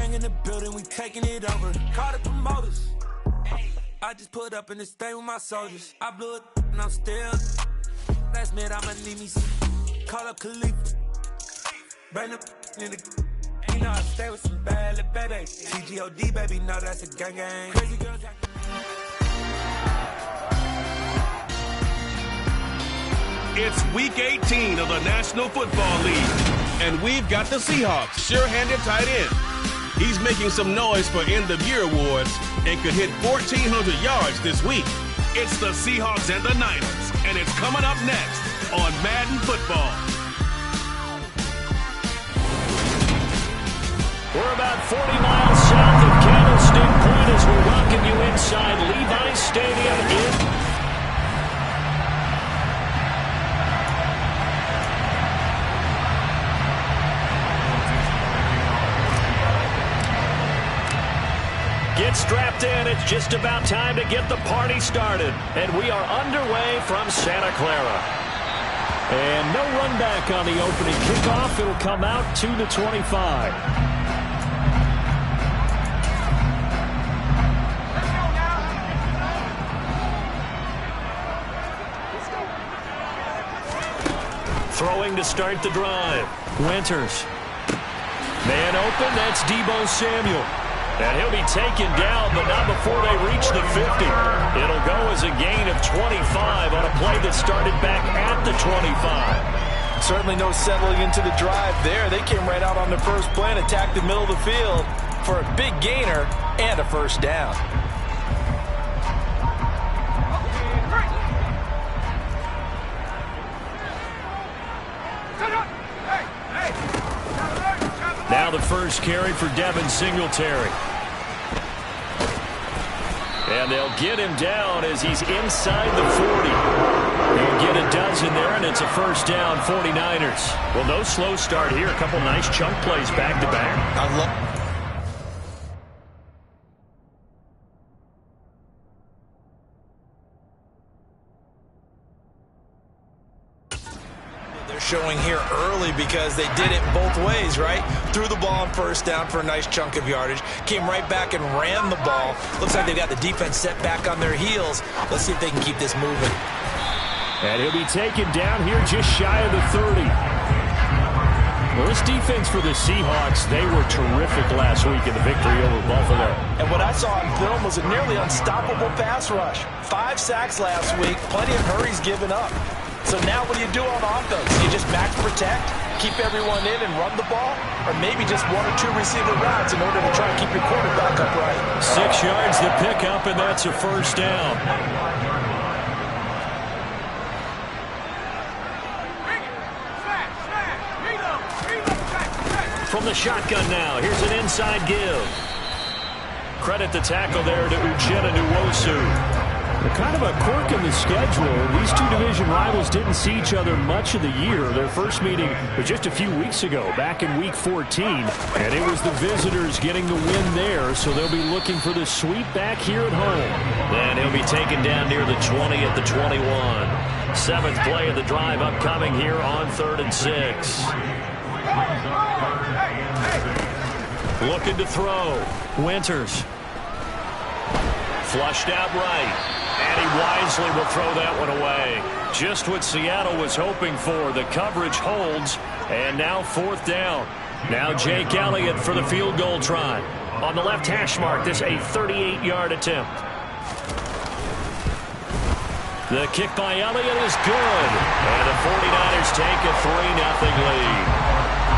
gang in the building, we taking it over. Call the promoters. I just put up in this thing with my soldiers. I blew it and I'm still. Last minute I'ma need me some. Call up Khalifa. Bring the in the. You know I stay with some bad little babies. CGOD baby, no that's a gang gang. Crazy girls. It's week 18 of the National Football League, and we've got the Seahawks sure-handed tight end. He's making some noise for end-of-year awards and could hit 1,400 yards this week. It's the Seahawks and the Niners, and it's coming up next on Madden Football. We're about 40 miles south of Candlestick Point as we welcome you inside Levi's Stadium in Get strapped in. It's just about time to get the party started. And we are underway from Santa Clara. And no run back on the opening kickoff. It'll come out to the 25. Throwing to start the drive. Winters. Man open. That's Deebo Samuel. And he'll be taken down, but not before they reach the 50. It'll go as a gain of 25 on a play that started back at the 25. Certainly no settling into the drive there. They came right out on the first play and attacked the middle of the field for a big gainer and a first down. Now the first carry for Devin Singletary. And they'll get him down as he's inside the 40. They'll get a dozen there, and it's a first down, 49ers. Well, no slow start here. A couple nice chunk plays back-to-back. I love. Showing here early because they did it both ways, right? Threw the ball on first down for a nice chunk of yardage, came right back and ran the ball. Looks like they've got the defense set back on their heels. Let's see if they can keep this moving. And he'll be taken down here just shy of the 30. Well, this defense for the Seahawks, they were terrific last week in the victory over Buffalo. And what I saw on film was a nearly unstoppable pass rush. 5 sacks last week, plenty of hurries given up. So now what do you do on offense? You just max protect, keep everyone in and run the ball, or maybe just 1 or 2 receiver routes in order to try and keep your quarterback upright. 6 yards the pickup, and that's a first down. From the shotgun now, here's an inside give. Credit the tackle there to Uchenna Nwosu. Kind of a quirk in the schedule. These two division rivals didn't see each other much of the year. Their first meeting was just a few weeks ago, back in Week 14. And it was the visitors getting the win there, so they'll be looking for the sweep back here at home. And he'll be taken down near the 20 at the 21. 7th play of the drive upcoming here on 3rd and 6. Looking to throw. Winters. Flushed out right. And he wisely will throw that one away. Just what Seattle was hoping for. The coverage holds. And now 4th down. Now Jake Elliott for the field goal try. On the left hash mark, this a 38-yard attempt. The kick by Elliott is good. And the 49ers take a 3-0 lead.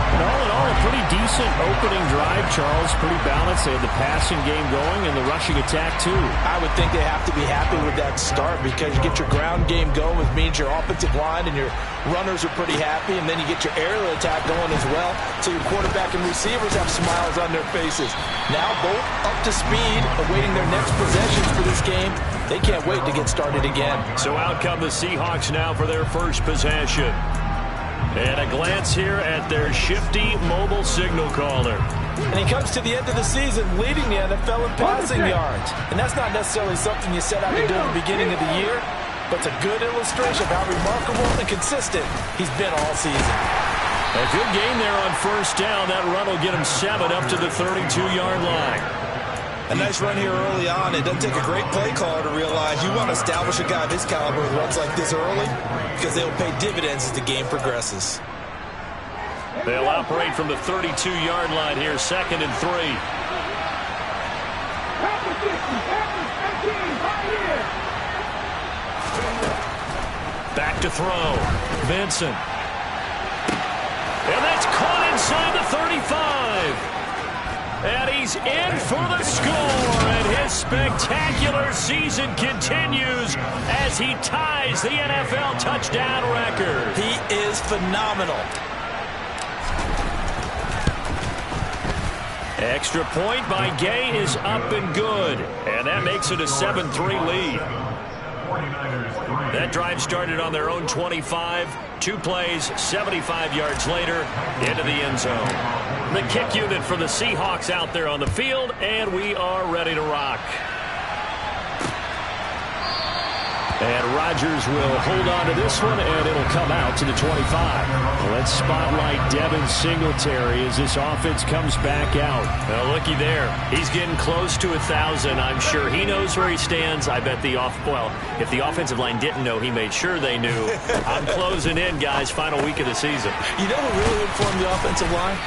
And all in all, a pretty decent opening drive, Charles. Pretty balanced. They had the passing game going and the rushing attack, too. I would think they have to be happy with that start because you get your ground game going, which means your offensive line and your runners are pretty happy, and then you get your aerial attack going as well, so your quarterback and receivers have smiles on their faces. Now both up to speed, awaiting their next possessions for this game. They can't wait to get started again. So out come the Seahawks now for their first possession. And a glance here at their shifty mobile signal caller. And he comes to the end of the season leading the NFL in passing yards. And that's not necessarily something you set out to do at the beginning of the year, but it's a good illustration of how remarkable and consistent he's been all season. A good gain there on first down. That run will get him 7 up to the 32-yard line. A nice run here early on. It doesn't take a great play caller to realize you want to establish a guy of his caliber with runs like this early because they'll pay dividends as the game progresses. They'll operate from the 32-yard line here, 2nd and 3. Back to throw. Vincent. And that's caught inside the 35. And he's in for the score. And his spectacular season continues as he ties the NFL touchdown record. He is phenomenal. Extra point by Gay is up and good. And that makes it a 7-3 lead. That drive started on their own 25. 2 plays, 75 yards later, into the end zone. The kick unit for the Seahawks out there on the field, and we are ready to rock. And Rodgers will hold on to this one, and it'll come out to the 25. Let's spotlight Devin Singletary as this offense comes back out. Well, looky there. He's getting close to 1,000. I'm sure he knows where he stands. I bet if the offensive line didn't know, he made sure they knew. I'm closing in, guys. Final week of the season. You know who really informed the offensive line?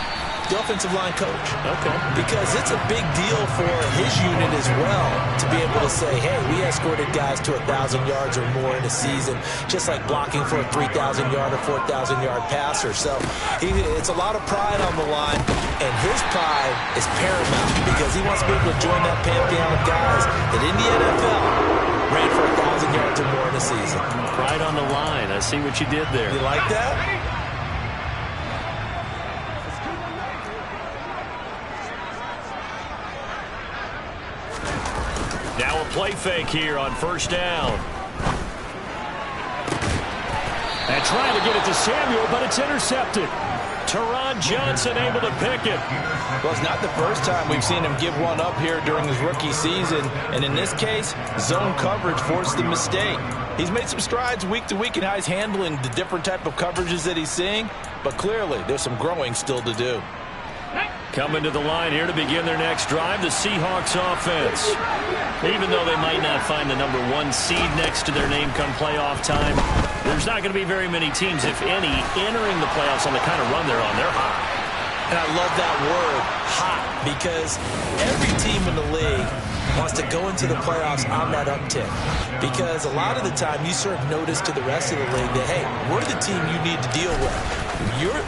The offensive line coach. Okay. Because it's a big deal for his unit as well to be able to say, hey, we escorted guys to 1,000 yards or more in a season, just like blocking for a 3,000-yard or 4,000-yard passer. So it's a lot of pride on the line, and his pride is paramount because he wants to be able to join that pantheon of guys that in the NFL ran for 1,000 yards or more in a season. Pride on the line. I see what you did there. You like that? Now a play fake here on first down. And trying to get it to Samuel, but it's intercepted. Teron Johnson able to pick it. Well, it's not the first time we've seen him give one up here during his rookie season. And in this case, zone coverage forced the mistake. He's made some strides week to week in how he's handling the different type of coverages that he's seeing. But clearly, there's some growing still to do. Coming to the line here to begin their next drive, the Seahawks offense. Even though they might not find the number 1 seed next to their name come playoff time, there's not going to be very many teams, if any, entering the playoffs on the kind of run they're on. They're hot. And I love that word, hot, because every team in the league wants to go into the playoffs on that uptick. Because a lot of the time you serve notice to the rest of the league that, hey, we're the team you need to deal with.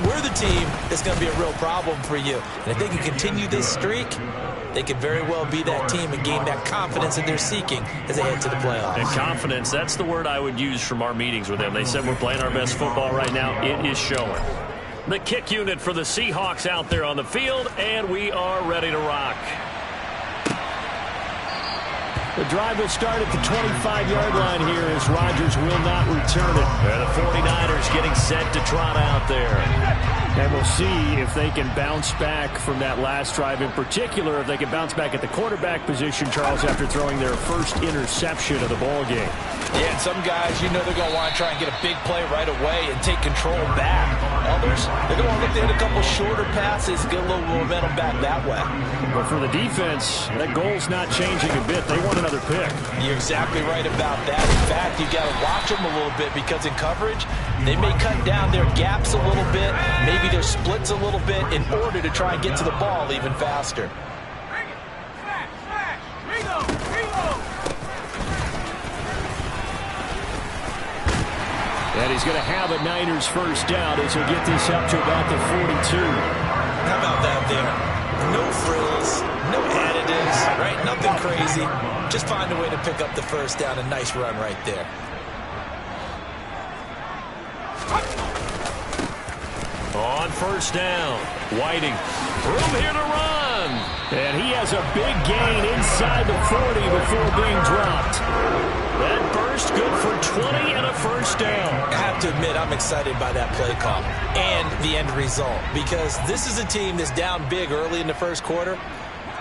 We're the team that's going to be a real problem for you. And if they can continue this streak, they could very well be that team and gain that confidence that they're seeking as they head to the playoffs. And confidence, that's the word I would use from our meetings with them. They said we're playing our best football right now. It is showing. The kick unit for the Seahawks out there on the field, and we are ready to rock. The drive will start at the 25-yard line here as Rodgers will not return it. And the 49ers getting set to trot out there. And we'll see if they can bounce back from that last drive. In particular, if they can bounce back at the quarterback position, Charles, after throwing their first interception of the ball game. Yeah, and some guys, you know they're going to want to try and get a big play right away and take control back. Others, they're going to look to hit a couple shorter passes, get a little momentum back that way. But for the defense, that goal's not changing a bit. They want another pick. You're exactly right about that. In fact, you got to watch them a little bit because in coverage, they may cut down their gaps a little bit, maybe their splits a little bit in order to try and get to the ball even faster. And he's going to have a Niners first down as he'll get this up to about the 42. How about that there? No frills, no additives, right? Nothing crazy. Just find a way to pick up the first down. A nice run right there. On first down, Whiting. Room here to run. And he has a big gain inside the 40 before being dropped. That burst good for 20 and a first down. I have to admit, I'm excited by that play call and the end result because this is a team that's down big early in the first quarter.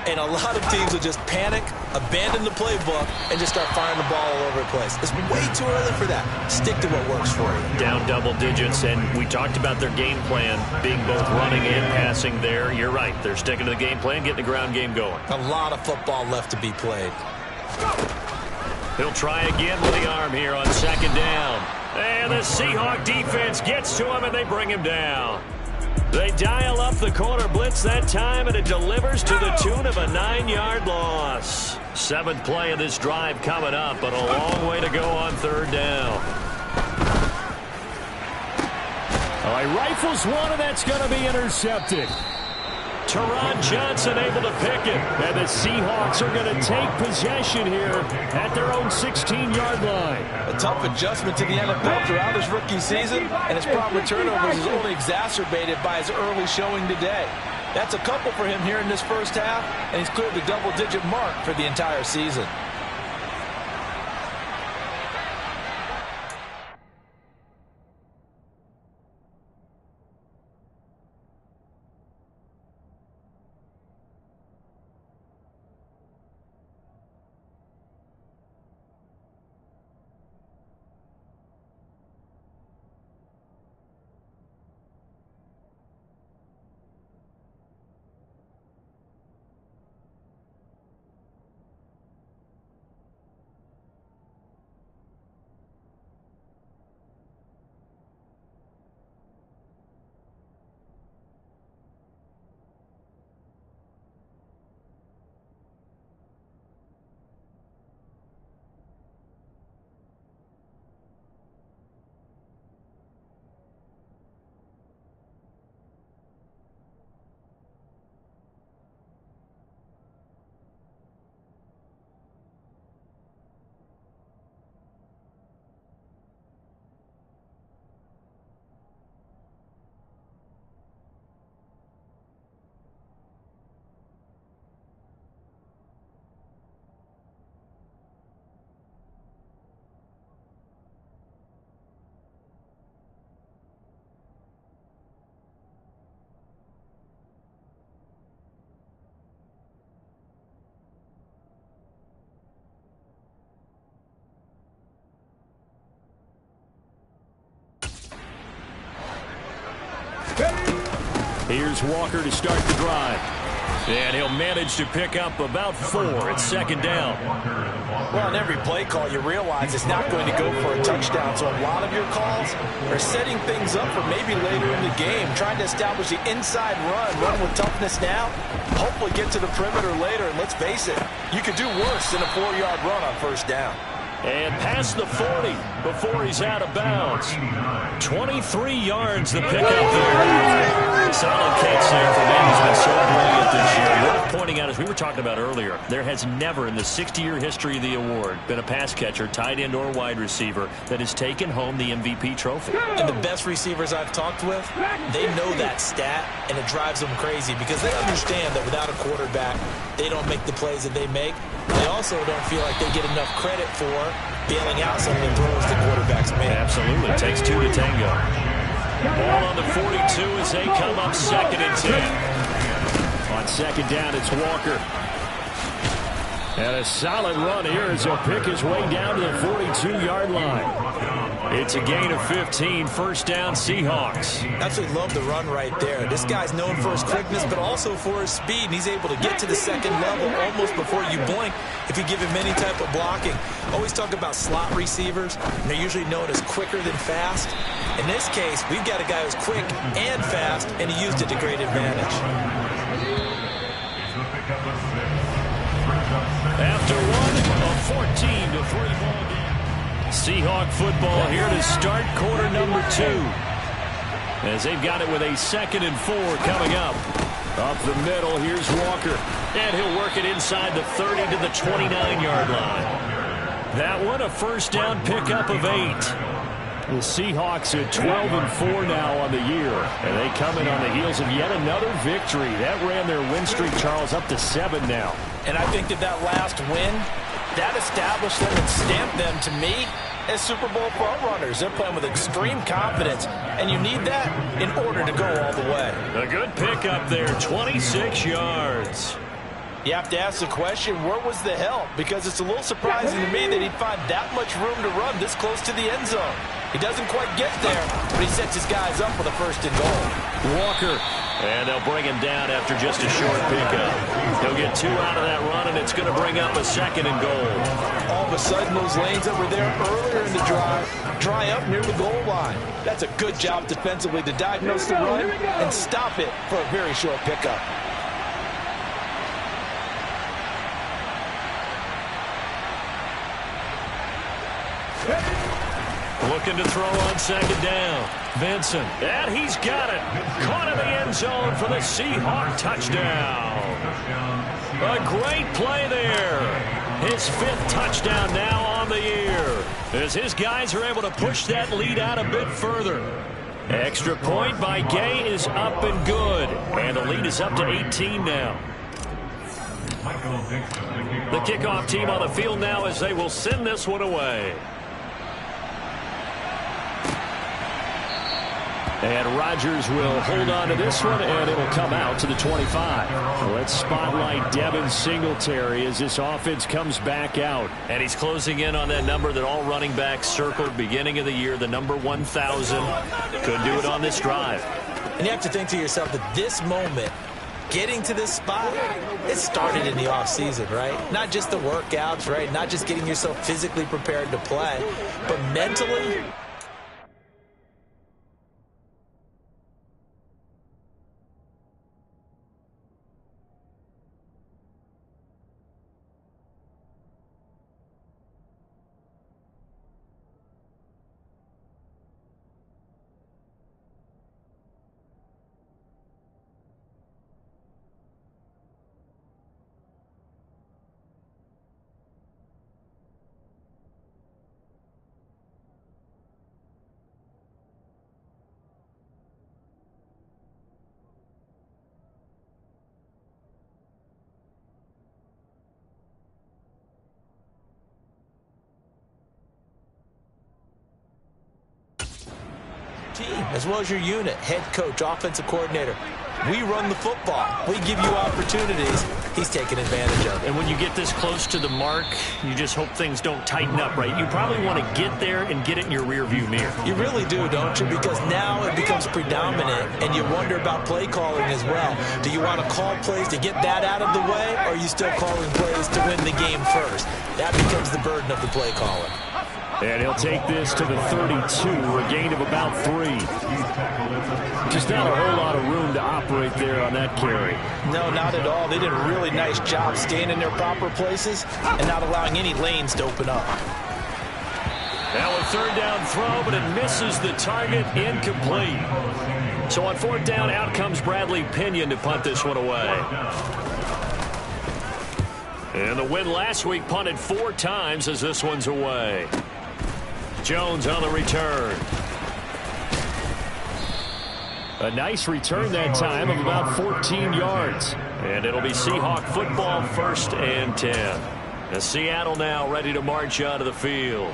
And a lot of teams will just panic, abandon the playbook, and just start firing the ball all over the place. It's way too early for that. Stick to what works for you. Down double digits, and we talked about their game plan being both running and passing there. You're right. They're sticking to the game plan, getting the ground game going. A lot of football left to be played. He'll try again with the arm here on second down. And the Seahawk defense gets to him, and they bring him down. They dial up the corner blitz that time, and it delivers to the tune of a 9-yard loss. 7th play of this drive coming up, but a long way to go on third down. All right, rifles one, and that's going to be intercepted. Teron Johnson able to pick it. And the Seahawks are going to take possession here at their own 16-yard line. A tough adjustment to the NFL throughout his rookie season, and his problem with turnovers is only exacerbated by his early showing today. That's a couple for him here in this first half, and he's cleared the double-digit mark for the entire season. Here's Walker to start the drive. And he'll manage to pick up about 4 at second down. Well, on every play call, you realize it's not going to go for a touchdown. So a lot of your calls are setting things up for maybe later in the game, trying to establish the inside run with toughness now, hopefully get to the perimeter later. And let's face it, you could do worse than a 4-yard run on first down. And past the 40 before he's out of bounds. 23 yards the pickup there. Solid catch there for man who's been so brilliant this year. Worth pointing out, as we were talking about earlier, there has never in the 60-year history of the award been a pass catcher, tight end, or wide receiver that has taken home the MVP trophy. And the best receivers I've talked with, they know that stat, and it drives them crazy because they understand that without a quarterback, they don't make the plays that they make. They also don't feel like they get enough credit for bailing out some of the throws the quarterbacks make. Absolutely. It takes 2 to tango. Ball on the 42 as they come up 2nd and 10. On second down, it's Walker. And a solid run here as he'll pick his way down to the 42-yard line. It's a gain of 15, first down Seahawks. Absolutely love the run right there. This guy's known for his quickness, but also for his speed. And he's able to get to the second level almost before you blink if you give him any type of blocking. Always talk about slot receivers, and they're usually known as quicker than fast. In this case, we've got a guy who's quick and fast, and he used it to great advantage. After one, a 14-3 ball game. Seahawk football here to start quarter number 2. As they've got it with a 2nd and 4 coming up. Up the middle, here's Walker. And he'll work it inside the 30 to the 29-yard line. That one, a first down pickup of 8. The Seahawks at 12-4 now on the year. And they come in on the heels of yet another victory. That ran their win streak, Charles, up to 7 now. And I think that last win, that established them and stamped them, to me, as Super Bowl frontrunners. They're playing with extreme confidence, and you need that in order to go all the way. A good pickup there, 26 yards. You have to ask the question, where was the help? Because it's a little surprising to me that he'd find that much room to run this close to the end zone. He doesn't quite get there, but he sets his guys up for the first and goal. Walker. And they'll bring him down after just a short pickup. He'll get 2 out of that run, and it's going to bring up a 2nd and goal. All of a sudden, those lanes that were there earlier in the drive dry up near the goal line. That's a good job defensively to diagnose the run and stop it for a very short pickup. Looking to throw on 2nd down. Vincent. And he's got it. Caught in the end zone for the Seahawks touchdown. A great play there. His 5th touchdown now on the year, as his guys are able to push that lead out a bit further. Extra point by Gay is up and good. And the lead is up to 18 now. The kickoff team on the field now as they will send this one away. And Rodgers will hold on to this one, and it'll come out to the 25. Let's spotlight Devin Singletary as this offense comes back out. And he's closing in on that number that all running backs circled beginning of the year, the number 1,000. Could do it on this drive. And you have to think to yourself that this moment, getting to this spot, it started in the offseason, right? Not just the workouts, right? Not just getting yourself physically prepared to play, but mentally. Team, as well as your unit, head coach, offensive coordinator. We run the football. We give you opportunities. He's taking advantage of it. And when you get this close to the mark, you just hope things don't tighten up, right? You probably want to get there and get it in your rearview mirror. You really do, don't you? Because now it becomes predominant, and you wonder about play calling as well. Do you want to call plays to get that out of the way, or are you still calling plays to win the game first? That becomes the burden of the play caller. And he'll take this to the 32, a gain of about 3. Just not a whole lot of room to operate there on that carry. No, not at all. They did a really nice job staying in their proper places and not allowing any lanes to open up. Now a 3rd down throw, but it misses the target, incomplete. So on 4th down, out comes Bradley Pinion to punt this one away. And the win last week punted 4 times as this one's away. Jones on the return. A nice return that time of about 14 yards. And it'll be Seahawk football, 1st and 10. And Seattle now ready to march out of the field.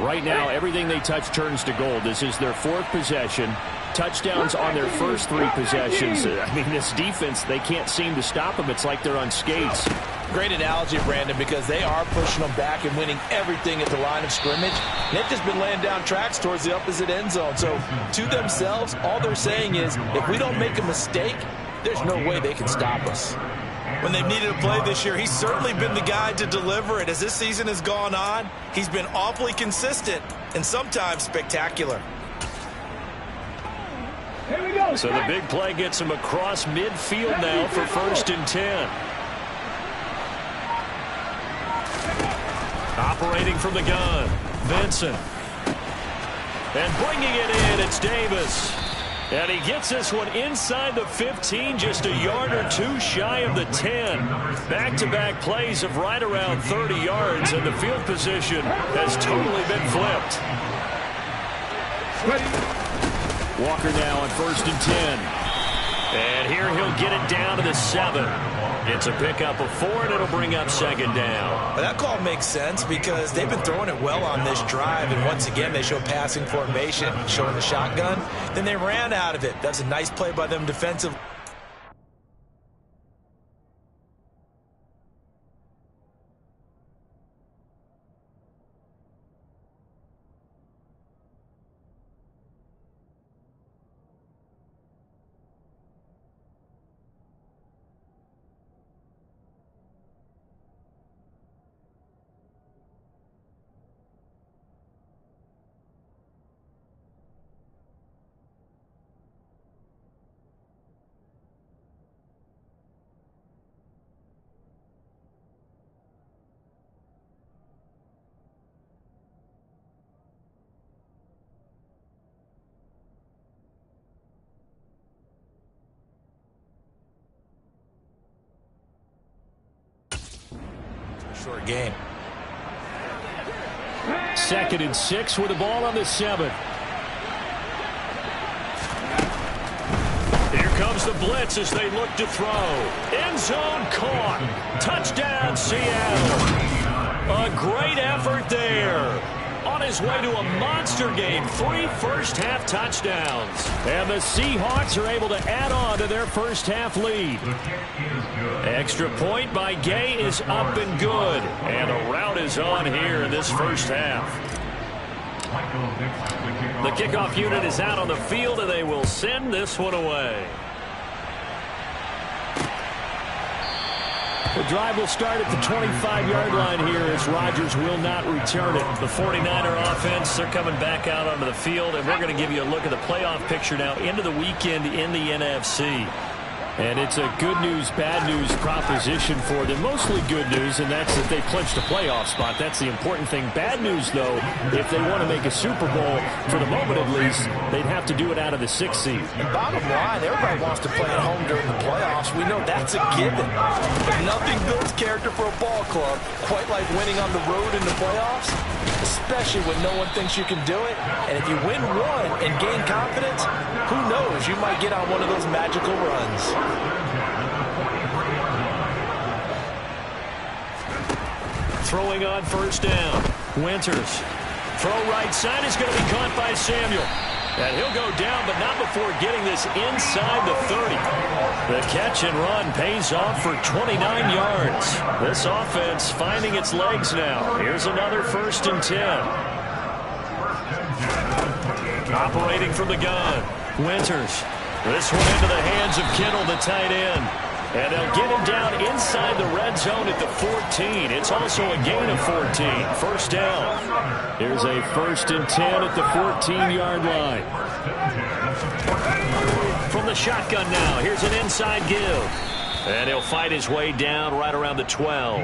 Right now, everything they touch turns to gold. This is their 4th possession. Touchdowns on their first 3 possessions. I mean, this defense, they can't seem to stop them. It's like they're on skates. Great analogy, Brandon, because they are pushing them back and winning everything at the line of scrimmage. And they've just been laying down tracks towards the opposite end zone. So to themselves, all they're saying is, if we don't make a mistake, there's no way they can stop us. When they've needed a play this year, he's certainly been the guy to deliver it. As this season has gone on, he's been awfully consistent and sometimes spectacular. So the big play gets him across midfield now for 1st and 10. Operating from the gun, Vincent. And bringing it in, it's Davis. And he gets this one inside the 15, just a yard or 2 shy of the 10. Back-to-back plays of right around 30 yards, and the field position has totally been flipped. Walker now on 1st and 10. And here he'll get it down to the 7. It's a pickup of 4, and it'll bring up 2nd down. Well, that call makes sense because they've been throwing it well on this drive, and once again they show passing formation, showing the shotgun. Then they ran out of it. That's a nice play by them defensively. short game. 2nd and 6 with the ball on the 7. Here comes the blitz as they look to throw. End zone caught. Touchdown, Seattle. A great effort there. On his way to a monster game. 3 first-half touchdowns. And the Seahawks are able to add on to their first-half lead. Extra point by Gay is up and good. And a rout is on here in this first half. The kickoff unit is out on the field, and they will send this one away. The drive will start at the 25-yard line here as Rodgers will not return it. The 49er offense, they're coming back out onto the field, and we're going to give you a look at the playoff picture now into the weekend in the NFC. And it's a good news, bad news proposition for them. Mostly good news, and that's that they clinched a playoff spot. That's the important thing. Bad news, though, if they want to make a Super Bowl, for the moment at least, they'd have to do it out of the 6th seed. And bottom line, everybody wants to play at home during the playoffs. We know that's a given. But nothing builds character for a ball club quite like winning on the road in the playoffs, especially when no one thinks you can do it. And if you win one and gain confidence, who knows? You might get on one of those magical runs. Throwing on first down. Winters. Throw right side is going to be caught by Samuel. And he'll go down, but not before getting this inside the 30. The catch and run pays off for 29 yards. This offense finding its legs now. Here's another 1st and 10. Operating from the gun. Winters. This one into the hands of Kittle, the tight end. And they'll get him down inside the red zone at the 14. It's also a gain of 14. First down. Here's a 1st and 10 at the 14-yard line. From the shotgun now, here's an inside give. And he'll fight his way down right around the 12.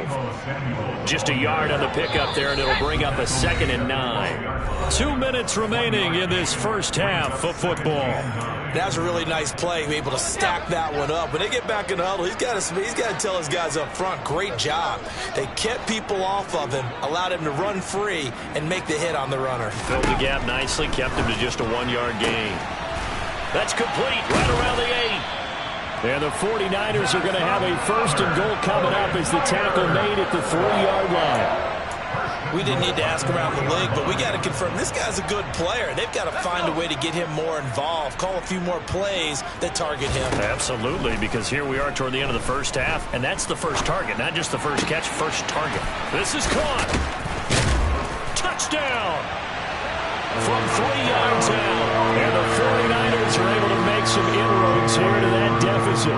Just a yard on the pickup there, and it'll bring up a 2nd and 9. 2 minutes remaining in this first half of football. That's a really nice play, be able to stack that one up. When they get back in the huddle, he's got to tell his guys up front, great job. They kept people off of him, allowed him to run free, and make the hit on the runner. Filled the gap nicely, kept him to just a 1-yard gain. That's complete, right around the 8. And the 49ers are going to have a 1st and goal coming up as the tackle made at the 3-yard line. We didn't need to ask around the league, but we got to confirm this guy's a good player. They've got to find a way to get him more involved, call a few more plays that target him. Absolutely, because here we are toward the end of the first half, and that's the first target, not just the first catch, first target. This is caught. Touchdown! From 3 yards out, and the 49ers are able to make some inroads here to that deficit.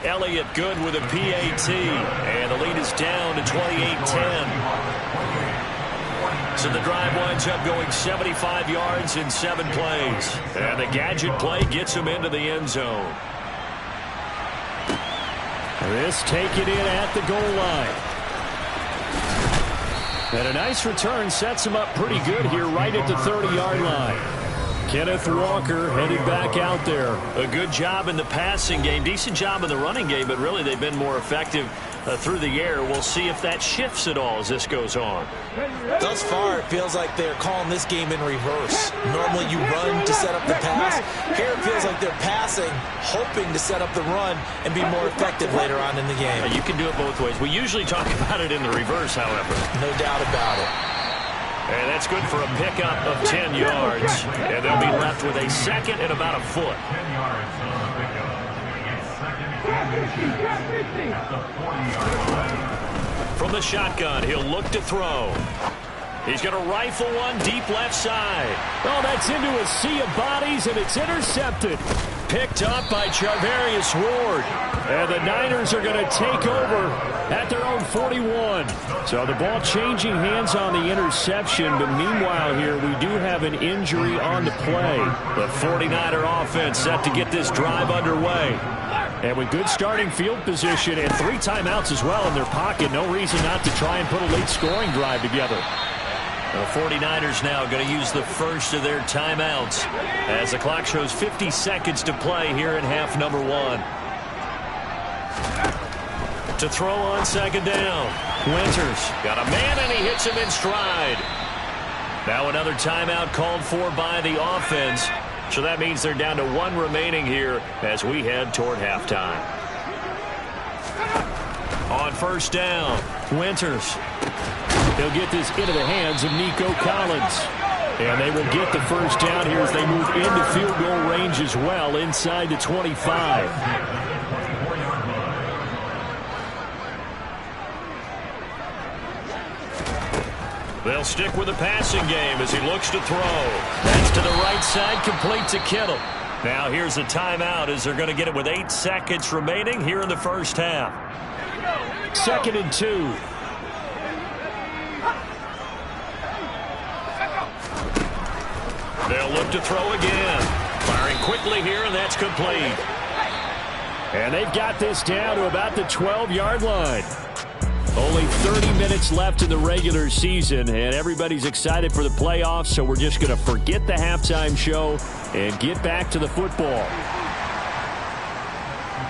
Elliott good with a PAT, and the lead is down to 28-10. So the drive winds up going 75 yards in 7 plays. And the gadget play gets him into the end zone. This taken in at the goal line. And a nice return sets him up pretty good here right at the 30-yard line. Kenneth Walker headed back out there. A good job in the passing game. Decent job in the running game, but really they've been more effective through the air. We'll see if that shifts at all as this goes on. Thus far, it feels like they're calling this game in reverse. Normally you run to set up the pass. Here it feels like they're passing, hoping to set up the run and be more effective later on in the game. You can do it both ways. We usually talk about it in the reverse, however. No doubt about it. And that's good for a pickup of 10 yards. And they'll be left with a 2nd and about a foot. From the shotgun, he'll look to throw. He's going to rifle one deep left side. Oh, that's into a sea of bodies, and it's intercepted. Picked up by Charvarius Ward. And the Niners are going to take over at their own 41. So the ball changing hands on the interception, but meanwhile here we do have an injury on the play. The 49er offense set to get this drive underway. And with good starting field position and 3 timeouts as well in their pocket, no reason not to try and put a late scoring drive together. The 49ers now going to use the first of their timeouts as the clock shows 50 seconds to play here in half number 1. To throw on second down. Winters got a man, and he hits him in stride. Now another timeout called for by the offense. So that means they're down to 1 remaining here as we head toward halftime. On first down, Winters. He'll get this into the hands of Nico Collins. And they will get the first down here as they move into field goal range as well inside the 25. They'll stick with the passing game as he looks to throw. That's to the right side, complete to Kittle. Now here's a timeout as they're going to get it with 8 seconds remaining here in the first half. 2nd and 2. They'll look to throw again. Firing quickly here, and that's complete. And they've got this down to about the 12-yard line. Only 30 minutes left in the regular season, and everybody's excited for the playoffs, so we're just going to forget the halftime show and get back to the football.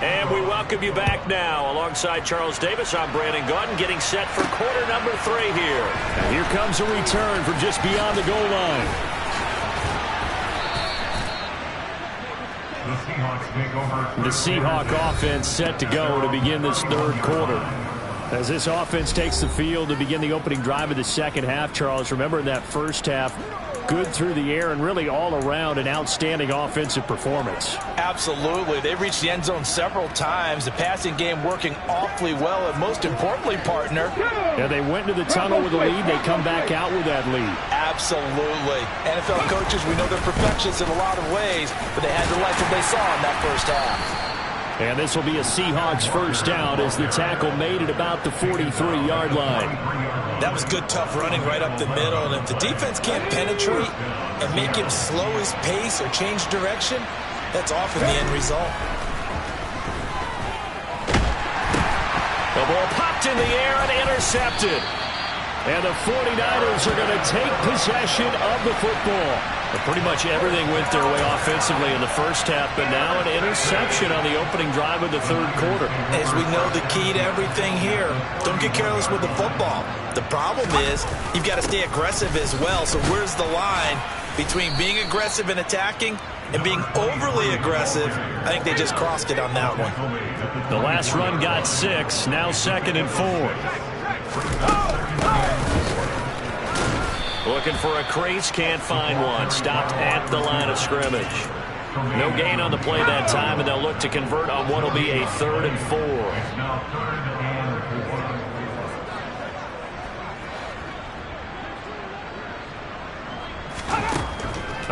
And we welcome you back now. Alongside Charles Davis, I'm Brandon Gaudin, getting set for quarter number 3 here. And here comes a return from just beyond the goal line. The Seahawk offense set to go to begin this third quarter. As this offense takes the field to begin the opening drive of the second half, Charles, remember in that first half, good through the air and really all around an outstanding offensive performance. Absolutely. They reached the end zone several times. The passing game working awfully well, and most importantly, partner. Yeah, they went into the tunnel with a lead. They come back out with that lead. Absolutely. NFL coaches, we know they're perfectionists in a lot of ways, but they had to like what they saw in that first half. And this will be a Seahawks first down as the tackle made it about the 43-yard line. That was good, tough running right up the middle. And if the defense can't penetrate and make him slow his pace or change direction, that's often the end result. The ball popped in the air and intercepted. And the 49ers are going to take possession of the football. But pretty much everything went their way offensively in the first half, but now an interception on the opening drive of the third quarter. As we know, the key to everything here, don't get careless with the football. The problem is you've got to stay aggressive as well. So where's the line between being aggressive and attacking and being overly aggressive? I think they just crossed it on that one. The last run got 6, now 2nd and 4. Looking for a crease, can't find one. Stopped at the line of scrimmage. No gain on the play that time, and they'll look to convert on what will be a 3rd and 4.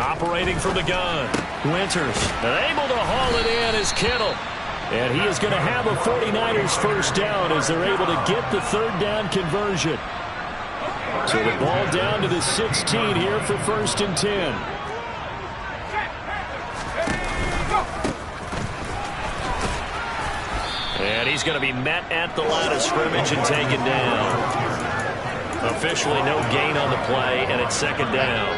Operating from the gun, Winters, able to haul it in is Kittle. And he is going to have a 49ers first down as they're able to get the 3rd down conversion. So the ball down to the 16 here for 1st and 10. And he's going to be met at the line of scrimmage and taken down. Officially no gain on the play, and it's 2nd down.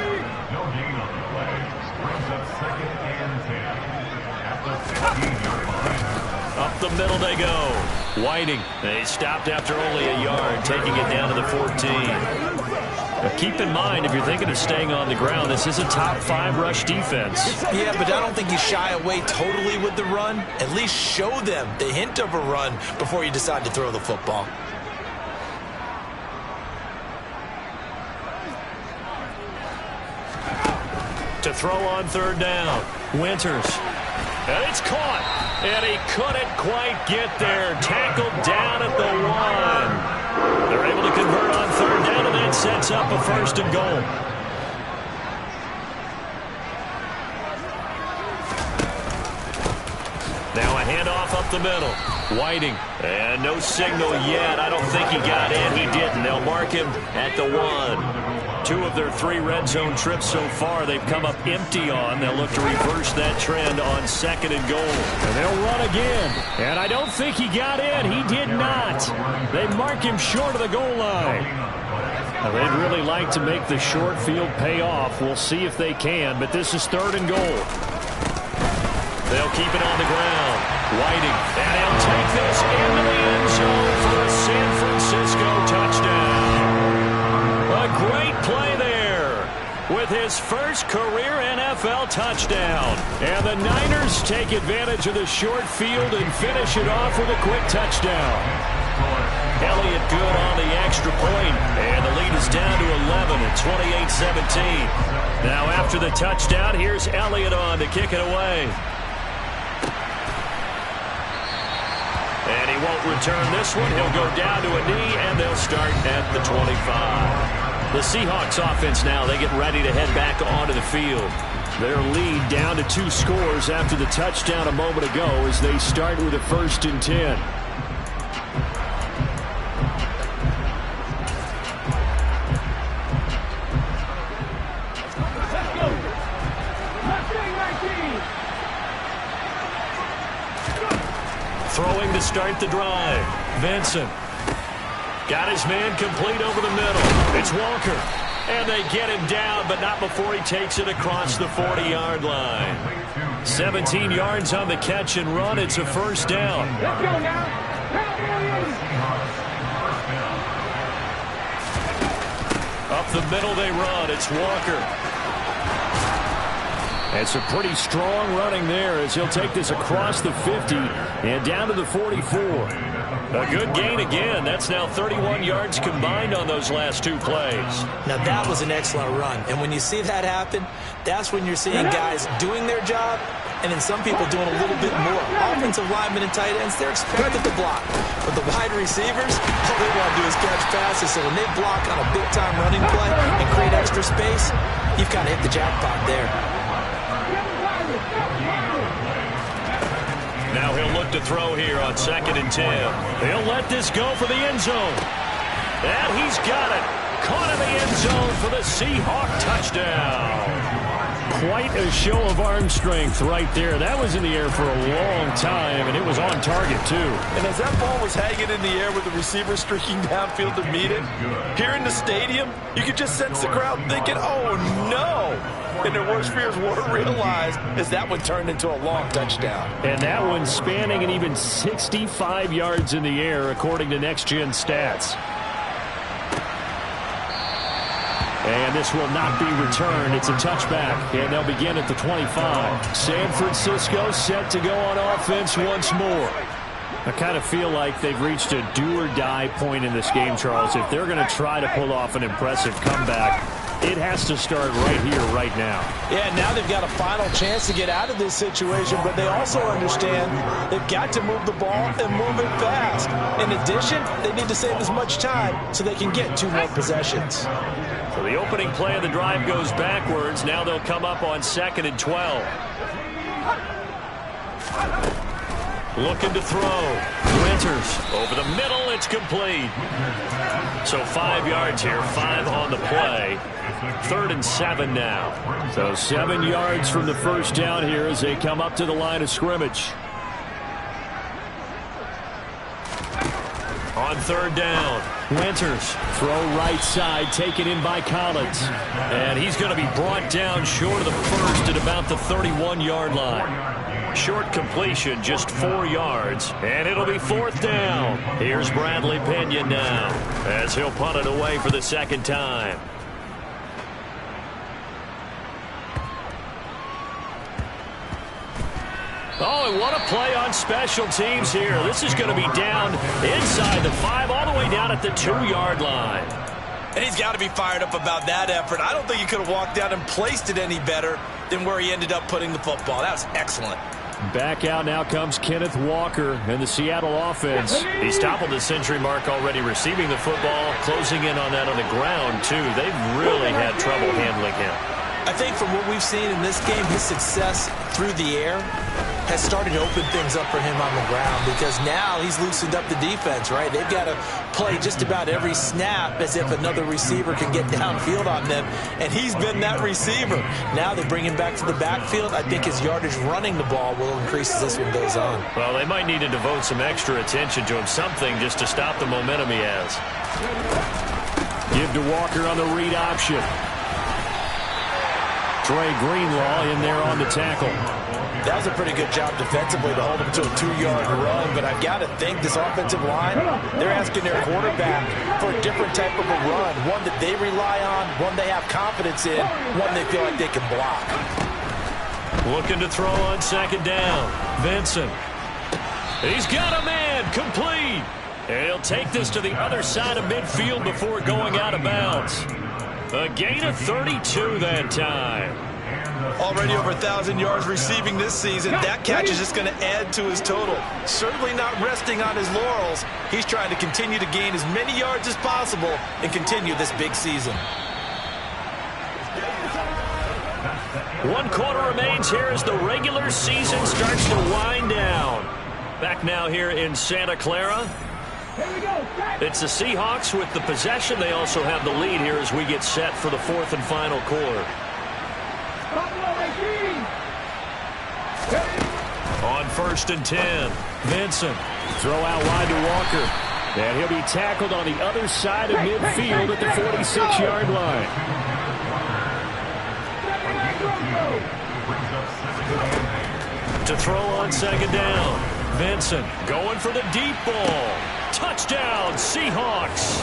Up the middle they go. Whiting. They stopped after only a yard, taking it down to the 14. Now keep in mind, if you're thinking of staying on the ground, this is a top 5 rush defense. Yeah, but I don't think you shy away totally with the run. At least show them the hint of a run before you decide to throw the football. To throw on 3rd down. Winters. And it's caught. And he couldn't quite get there. Tackled down at the 1. They're able to convert on 3rd down, and that sets up a 1st and goal. Now a handoff up the middle. Whiting. And no signal yet. I don't think he got in. He didn't. They'll mark him at the 1. 2 of their 3 red zone trips so far they've come up empty on. They'll look to reverse that trend on 2nd and goal. And they'll run again. And I don't think he got in. He did not. They mark him short of the goal line. Well, they'd really like to make the short field pay off. We'll see if they can, but this is 3rd and goal. They'll keep it on the ground. Whiting, and he'll take this into the end zone for a San Francisco touchdown. A great play there with his first career NFL touchdown. And the Niners take advantage of the short field and finish it off with a quick touchdown. Elliott good on the extra point, and the lead is down to 11 at 28-17. Now after the touchdown, here's Elliott on to kick it away. And he won't return this one. He'll go down to a knee, and they'll start at the 25. The Seahawks offense now, they get ready to head back onto the field. Their lead down to 2 scores after the touchdown a moment ago as they start with a 1st and 10. Throwing to start the drive. Vincent. Got his man complete over the middle. It's Walker. And they get him down, but not before he takes it across the 40-yard line. 17 yards on the catch and run. It's a 1st down. Let's go now. Up the middle they run. It's Walker. It's a pretty strong running there as he'll take this across the 50 and down to the 44. A good gain again. That's now 31 yards combined on those last 2 plays. Now that was an excellent run. And when you see that happen, that's when you're seeing guys doing their job and then some people doing a little bit more. Offensive linemen and tight ends, they're expected to block. But the wide receivers, all they want to do is catch passes. So when they block on a big-time running play and create extra space, you've kind of hit the jackpot there. Now he'll look to throw here on 2nd and 10. He'll let this go for the end zone. And he's got it. Caught in the end zone for the Seahawk touchdown. Quite a show of arm strength right there. That was in the air for a long time, and it was on target, too. And as that ball was hanging in the air with the receiver streaking downfield to meet it, here in the stadium, you could just sense the crowd thinking, oh, no. And their worst fears weren't realized as that one turned into a long touchdown. And that one spanning and even 65 yards in the air, according to Next Gen Stats. And this will not be returned. It's a touchback, and they'll begin at the 25. San Francisco set to go on offense once more. I kind of feel like they've reached a do-or-die point in this game, Charles. If they're going to try to pull off an impressive comeback, it has to start right here, right now. Yeah, now they've got a final chance to get out of this situation, but they also understand they've got to move the ball and move it fast. In addition, they need to save as much time so they can get 2 more possessions. So the opening play of the drive goes backwards. Now they'll come up on 2nd and 12. Looking to throw. Winters over the middle. It's complete. So 5 yards here, 5 on the play. 3rd and 7 now. So 7 yards from the 1st down here as they come up to the line of scrimmage. On 3rd down, Winters, throw right side, taken in by Collins. And he's going to be brought down short of the 1st at about the 31-yard line. Short completion, just 4 yards, and it'll be 4th down. Here's Bradley Pinion now as he'll punt it away for the 2nd time. Oh, and what a play on special teams here. This is going to be down inside the 5, all the way down at the 2-yard line. And he's got to be fired up about that effort. I don't think he could have walked down and placed it any better than where he ended up putting the football. That was excellent. Back out now comes Kenneth Walker and the Seattle offense. He's toppled the century mark already receiving the football, closing in on that on the ground, too. They've really had trouble handling him. I think from what we've seen in this game, his success through the air has started to open things up for him on the ground because now he's loosened up the defense, right? They've got to play just about every snap as if another receiver can get downfield on them, and he's been that receiver. Now they bring him back to the backfield. I think his yardage running the ball will increase as this one goes on. Well, they might need to devote some extra attention to him, something just to stop the momentum he has. Give to Walker on the read option. Trey Greenlaw in there on the tackle. That was a pretty good job defensively to hold him to a 2-yard run, but I've got to think this offensive line, they're asking their quarterback for a different type of a run, one that they rely on, one they have confidence in, one they feel like they can block. Looking to throw on second down. Vincent. He's got a man. Complete. And he'll take this to the other side of midfield before going out of bounds. A gain of 32 that time. Already over 1,000 yards receiving this season. That catch is just going to add to his total. Certainly not resting on his laurels. He's trying to continue to gain as many yards as possible and continue this big season. 1 quarter remains here as the regular season starts to wind down. Back now here in Santa Clara. It's the Seahawks with the possession. They also have the lead here as we get set for the 4th and final quarter. On 1st and 10, Vincent. Throw out wide to Walker. And he'll be tackled on the other side of midfield at the 46-yard line. To throw on second down, Vincent going for the deep ball. Touchdown, Seahawks.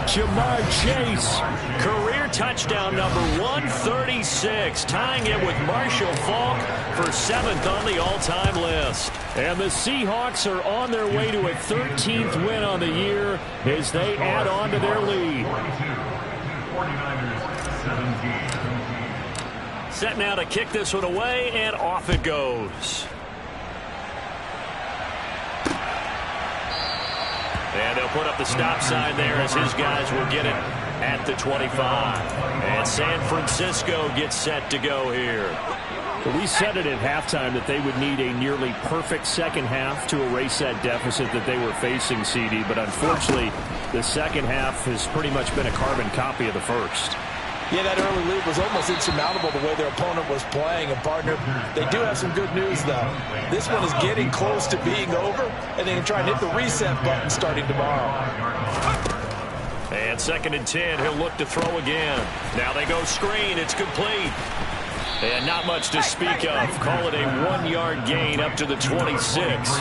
Jamar Chase, career touchdown number 136, tying it with Marshall Faulk for 7th on the all-time list. And the Seahawks are on their way to a 13th win on the year as they add on to their lead. Set now to kick this one away, and off it goes. And they'll put up the stop sign there as his guys will get it at the 25. And San Francisco gets set to go here. Well, we said it at halftime that they would need a nearly perfect second half to erase that deficit that they were facing, CD. But unfortunately, the second half has pretty much been a carbon copy of the first. Yeah, that early lead was almost insurmountable the way their opponent was playing. And, partner, they do have some good news, though. This one is getting close to being over, and they can try and hit the reset button starting tomorrow. And 2nd and 10, he'll look to throw again. Now they go screen. It's complete. And not much to speak of. Call it a 1-yard gain up to the 26.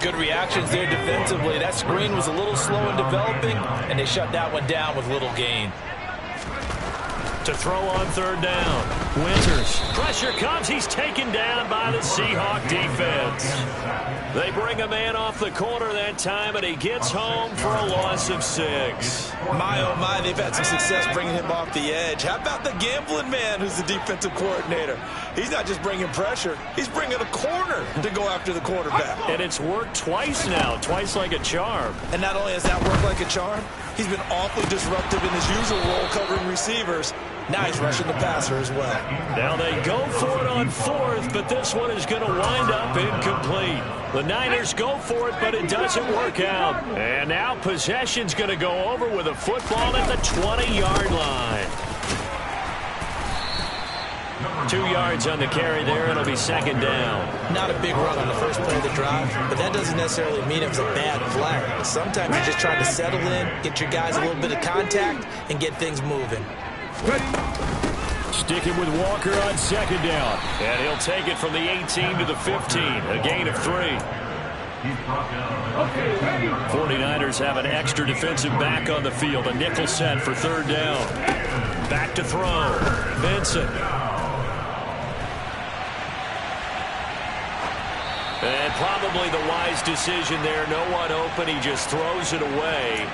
Good reactions there defensively. That screen was a little slow in developing, and they shut that one down with little gain. To throw on 3rd down. Winters. Pressure comes. He's taken down by the Seahawk defense. They bring a man off the corner that time, and he gets home for a loss of 6. My, oh, my, they've had some success bringing him off the edge. How about the gambling man who's the defensive coordinator? He's not just bringing pressure. He's bringing a corner to go after the quarterback. And it's worked twice now, twice like a charm. And not only has that worked like a charm, he's been awfully disruptive in his usual role covering receivers. Now he's rushing the passer as well. Now they go for it on 4th, but this one is going to wind up incomplete. The Niners go for it, but it doesn't work out. And now possession's going to go over with a football at the 20-yard line. 2 yards on the carry there. It'll be 2nd down. Not a big run on the first play of the drive, but that doesn't necessarily mean it was a bad flag. Sometimes you're just trying to settle in, get your guys a little bit of contact, and get things moving. Sticking with Walker on 2nd down. And he'll take it from the 18 to the 15. A gain of 3. 49ers have an extra defensive back on the field. A nickel set for 3rd down. Back to throw. Vincent. And probably the wise decision there. No one open. He just throws it away.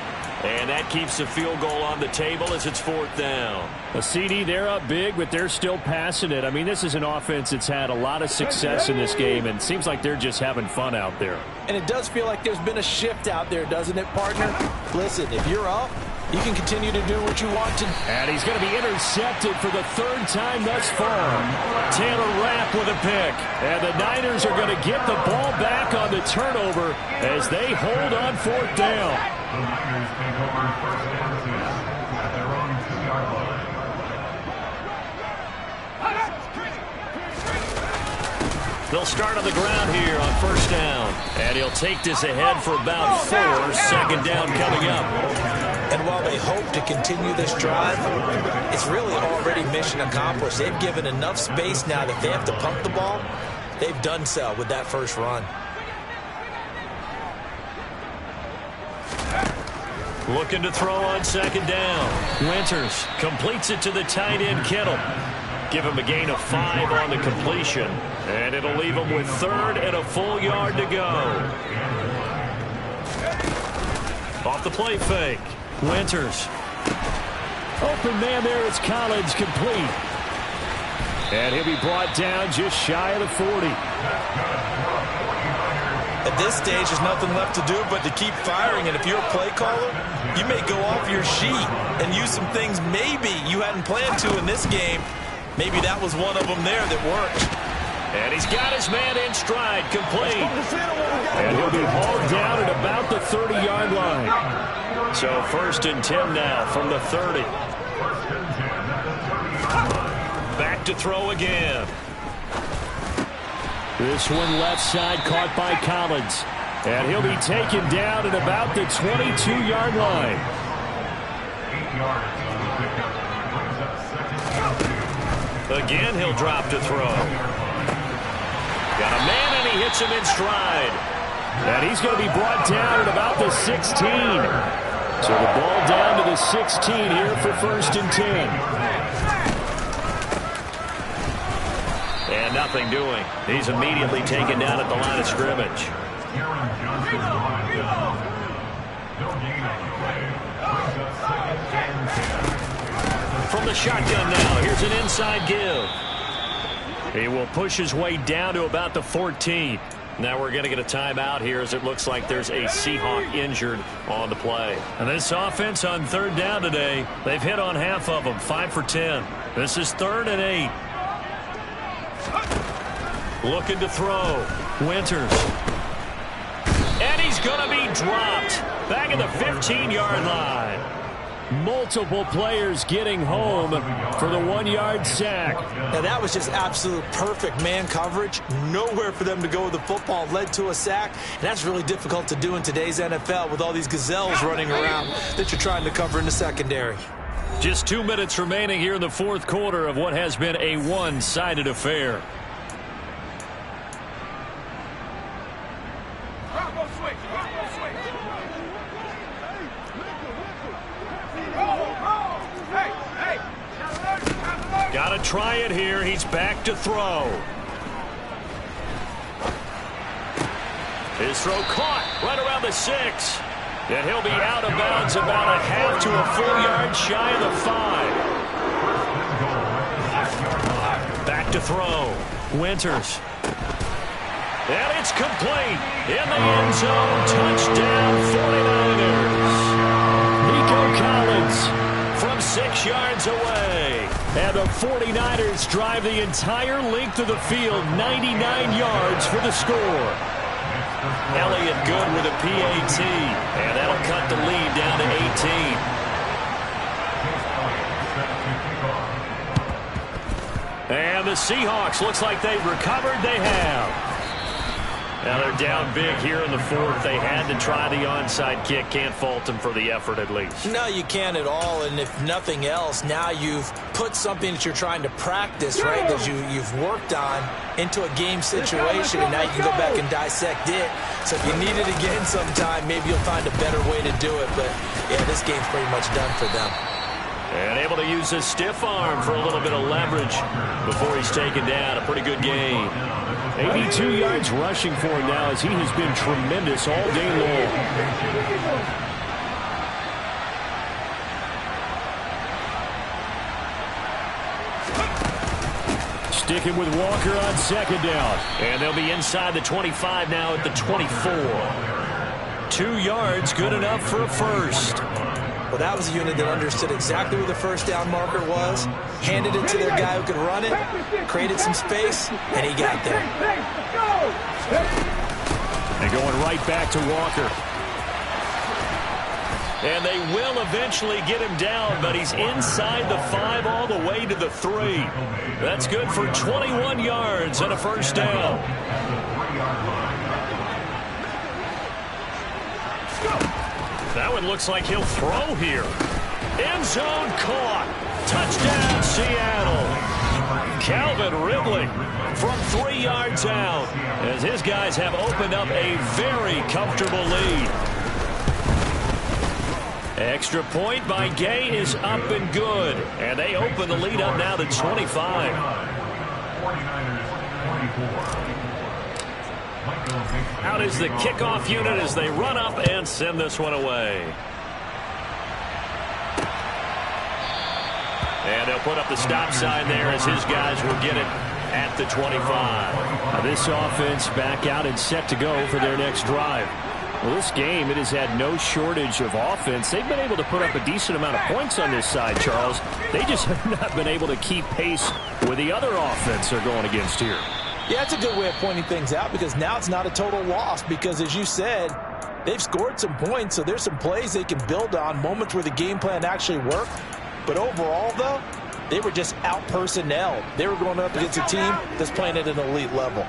And that keeps the field goal on the table as it's 4th down. A CD, they're up big, but they're still passing it. I mean, this is an offense that's had a lot of success in this game, and it seems like they're just having fun out there. And it does feel like there's been a shift out there, doesn't it, partner? Listen, if you're up, you can continue to do what you want to. And he's going to be intercepted for the 3rd time thus far. Taylor Rapp with a pick. And the Niners are going to get the ball back on the turnover as they hold on 4th down. They'll start on the ground here on 1st down. And he'll take this ahead for about 4. 2nd down coming up. And while they hope to continue this drive, it's really already mission accomplished. They've given enough space now that they have to pump the ball. They've done so with that first run. Looking to throw on second down. Winters completes it to the tight end, Kittle. Give him a gain of 5 on the completion. And it'll leave him with 3rd and a full yard to go. Off the play fake. Winters. Open man there. It's Collins, complete. And he'll be brought down just shy of the 40. At this stage, there's nothing left to do but to keep firing. And if you're a play caller, you may go off your sheet and use some things maybe you hadn't planned to in this game. Maybe that was one of them there that worked. And he's got his man in stride, complete. And he'll be hauled down at about the 30-yard line. So 1st and 10 now from the 30. Back to throw again. This one left side caught by Collins. And he'll be taken down at about the 22-yard line. Again, he'll drop to throw. Got a man, and he hits him in stride. And he's going to be brought down at about the 16. So the ball down to the 16 here for 1st and 10. And nothing doing. He's immediately taken down at the line of scrimmage. From the shotgun now, here's an inside give. He will push his way down to about the 14. Now we're going to get a timeout here as it looks like there's a Seahawk injured on the play. And this offense on 3rd down today, they've hit on half of them, 5 for 10. This is 3rd and 8. Looking to throw. Winters. And he's going to be dropped. Back at the 15-yard line. Multiple players getting home for the 1-yard sack. Now that was just absolute perfect man coverage. Nowhere for them to go with the football. Led to a sack. And that's really difficult to do in today's NFL with all these gazelles running around that you're trying to cover in the secondary. Just 2 minutes remaining here in the 4th quarter of what has been a one-sided affair. Got to try it here. He's back to throw. His throw caught right around the 6. And he'll be out of bounds about a half to a full yard shy of the 5. Back to throw. Winters. And it's complete. In the end zone. Touchdown 49ers. Nico Collins from 6 yards away. And the 49ers drive the entire length of the field, 99 yards for the score. Elliott good with a PAT, and that'll cut the lead down to 18. And the Seahawks, looks like they've recovered. They have. Now they're down big here in the 4th. They had to try the onside kick. Can't fault them for the effort at least. No, you can't at all. And if nothing else, now you've put something that you're trying to practice, right, that you've worked on into a game situation. And now you can go back and dissect it. So if you need it again sometime, maybe you'll find a better way to do it. But, yeah, this game's pretty much done for them. And able to use his stiff arm for a little bit of leverage before he's taken down. A pretty good game. 82 yards rushing for him now as he has been tremendous all day long. Sticking with Walker on second down. And they'll be inside the 25 now at the 24. 2 yards, good enough for a first. Well, that was a unit that understood exactly where the first down marker was, handed it to their guy who could run it, created some space, and he got there. And going right back to Walker. And they will eventually get him down, but he's inside the 5 all the way to the 3. That's good for 21 yards and a first down. That one looks like he'll throw here. End zone caught. Touchdown, Seattle. Calvin Ridley from 3 yards out as his guys have opened up a very comfortable lead. Extra point by Gay is up and good. And they open the lead up now to 25. Out is the kickoff unit as they run up and send this one away. And they'll put up the stop sign there as his guys will get it at the 25. Now this offense back out and set to go for their next drive. Well, this game, it has had no shortage of offense. They've been able to put up a decent amount of points on this side, Charles. They just have not been able to keep pace with the other offense they're going against here. Yeah, it's a good way of pointing things out because now it's not a total loss because, as you said, they've scored some points, so there's some plays they can build on, moments where the game plan actually worked. But overall, though, they were just out-personnelled. They were going up against a team that's playing at an elite level.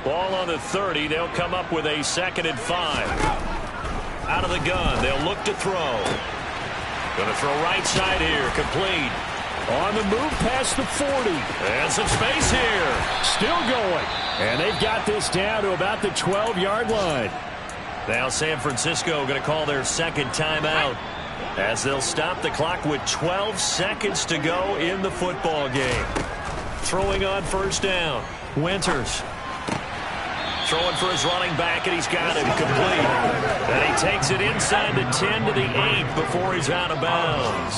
Ball on the 30. They'll come up with a 2nd and 5. Out of the gun. They'll look to throw. Going to throw right side here. Complete. On the move past the 40. And some space here. Still going. And they've got this down to about the 12-yard line. Now San Francisco going to call their 2nd timeout as they'll stop the clock with 12 seconds to go in the football game. Throwing on 1st down. Winters. Throwing for his running back, and he's got it complete. And he takes it inside the 10 to the 8 before he's out of bounds.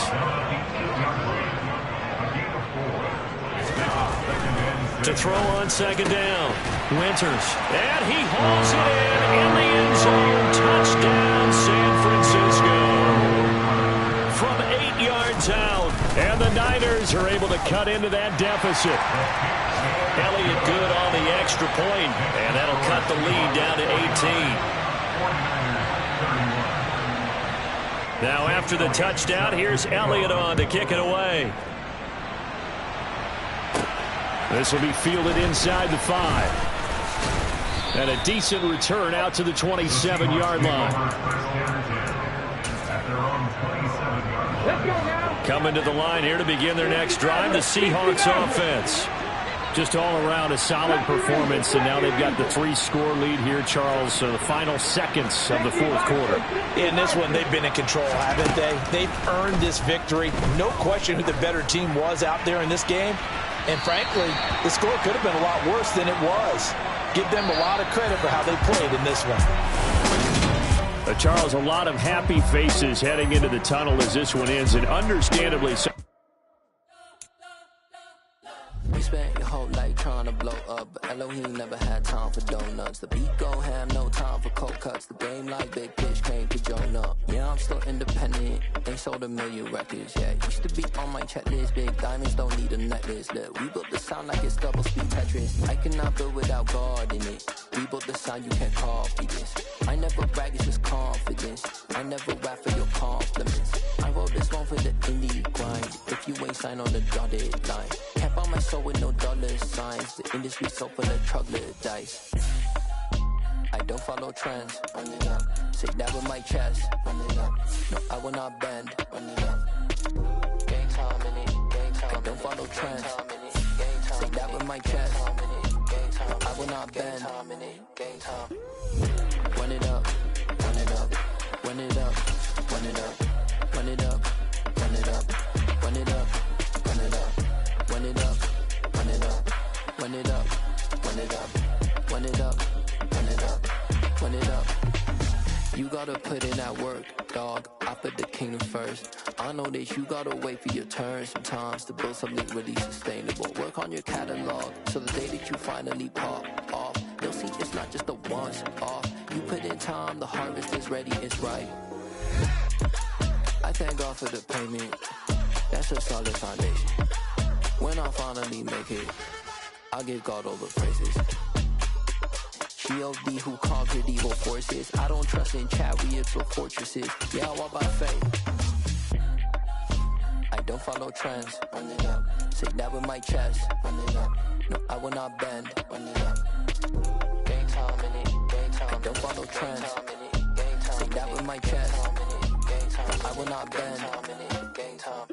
To throw on 2nd down. Winters. And he hauls it in the end zone. Touchdown, San Francisco. From 8 yards out. And the Niners are able to cut into that deficit. Elliott good on the extra point, and that'll cut the lead down to 18. Now after the touchdown, here's Elliott on to kick it away. This will be fielded inside the 5. And a decent return out to the 27-yard line. Coming to the line here to begin their next drive, the Seahawks offense. Just all around a solid performance, and now they've got the 3-score lead here, Charles. So the final seconds of the 4th quarter. In this one, they've been in control, haven't they? They've earned this victory. No question who the better team was out there in this game. And frankly, the score could have been a lot worse than it was. Give them a lot of credit for how they played in this one. Charles, a lot of happy faces heading into the tunnel as this one ends, and understandably so. We spent your whole life trying to blow up, but Elohim never had time for donuts. The beat gon' have no time for cold cuts. The game like Big Pitch came to Jonah. Yeah, I'm still independent. They sold 1 million records. Yeah, used to be on my checklist. Big diamonds don't need a necklace. Look, we built the sound like it's double speed Tetris. I cannot build without God in it. We built the sound, you can't copy this. I never brag, it's just confidence. I never rap for your compliments. I wrote this one for the indie grind. If you ain't signed on the dotted line, can't buy my soul with no dollar signs. The industry so full of troglodytes. I don't follow trends. Run it up. Say that with my chest. Run it up. No, I will not bend. Run it up. Gang time in it. Gang time. I don't follow trends. Say that with my chest. I will not bend. Gang time. Run it up. Run it up. Run it up. Run it up. Run it up. Run it up. Run it up. Run it up. Run it up. Run it up. Run it up. Run it up. Run it up. Run it up. Run it up. You gotta put in that work, dog. I put the kingdom first. I know that you gotta wait for your turn sometimes to build something really sustainable. Work on your catalog so the day that you finally pop off, you'll see it's not just a once off. You put in time, the harvest is ready, it's right. I thank God for the payment. That's a solid foundation. When I finally make it, I'll give God all the praises. G.O.D. who conquered evil forces. I don't trust in chariots or fortresses. Yeah, I walk by faith. I don't follow trends. Run it up. Say that with my chest. Run it up. No, I will not bend. Run it up. Gang time in it. Gang time. I don't follow trends. Say that with my chest. I will not bend. Game time.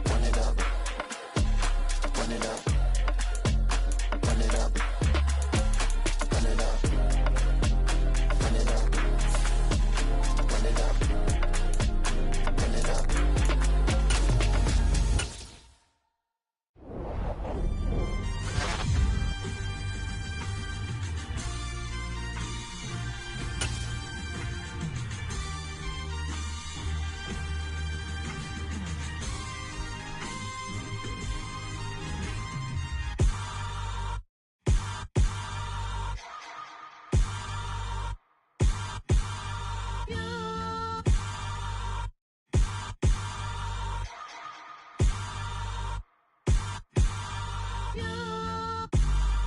Run it up. Run it up. Run it up. Run it up. Run it up. Run it up. Run it up.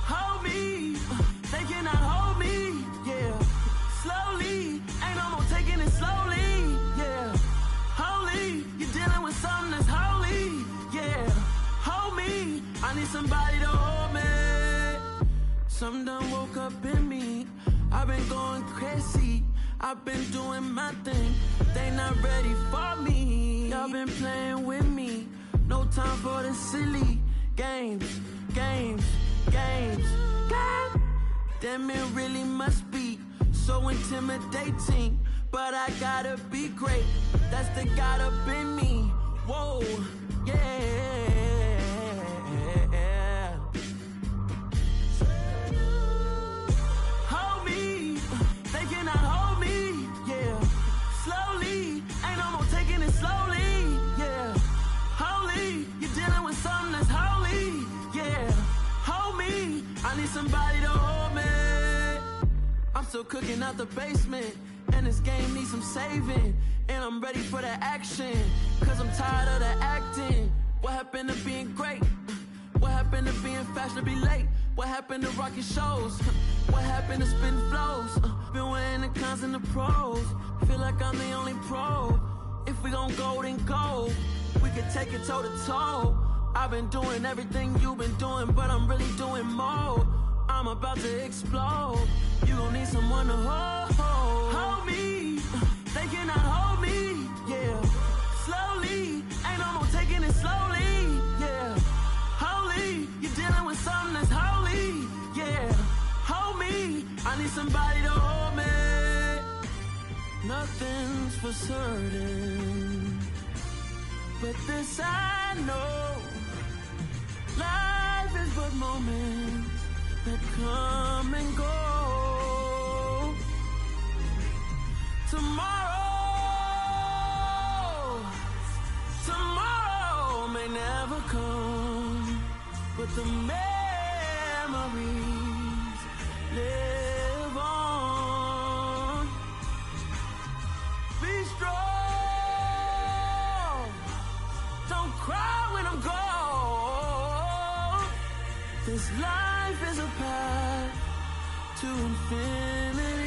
Hold me, they cannot hold me, yeah. Slowly, ain't no more taking it slowly, yeah. Holy, you're dealing with something that's holy, yeah. Hold me, I need somebody to hold me. Something done woke up in me, I've been going crazy. I've been doing my thing, they not ready for me. Y'all been playing with me, no time for the silly games, games, games, games. Damn, it really must be so intimidating, but I gotta be great, that's the God up in me. Whoa, yeah. Hold me, they cannot hold me, yeah. Slowly, ain't no more taking it slowly, yeah. Holy, you're dealing with something that's holy, yeah. Hold me, I need somebody to hold me. I'm still cooking out the basement, and this game needs some saving. And I'm ready for the action, cause I'm tired of the acting. What happened to being great? What happened to being fashionably late? What happened to rocking shows? What happened to spitting flows? Been wearing the cons and the pros. Feel like I'm the only pro. If we gon' go, then go. We could take it toe to toe. I've been doing everything you've been doing, but I'm really doing more. I'm about to explode. You gon' need someone to hold. Hold me, they cannot hold me, yeah. Slowly, ain't no more taking it slowly, yeah. Holy, you're dealing with something that's holy, yeah. Hold me, I need somebody to hold me. Nothing's for certain, but this I know. Life is but moments that come and go. Tomorrow may never come, but the memories live on. Be strong, don't cry when I'm gone. This life is a path to infinity.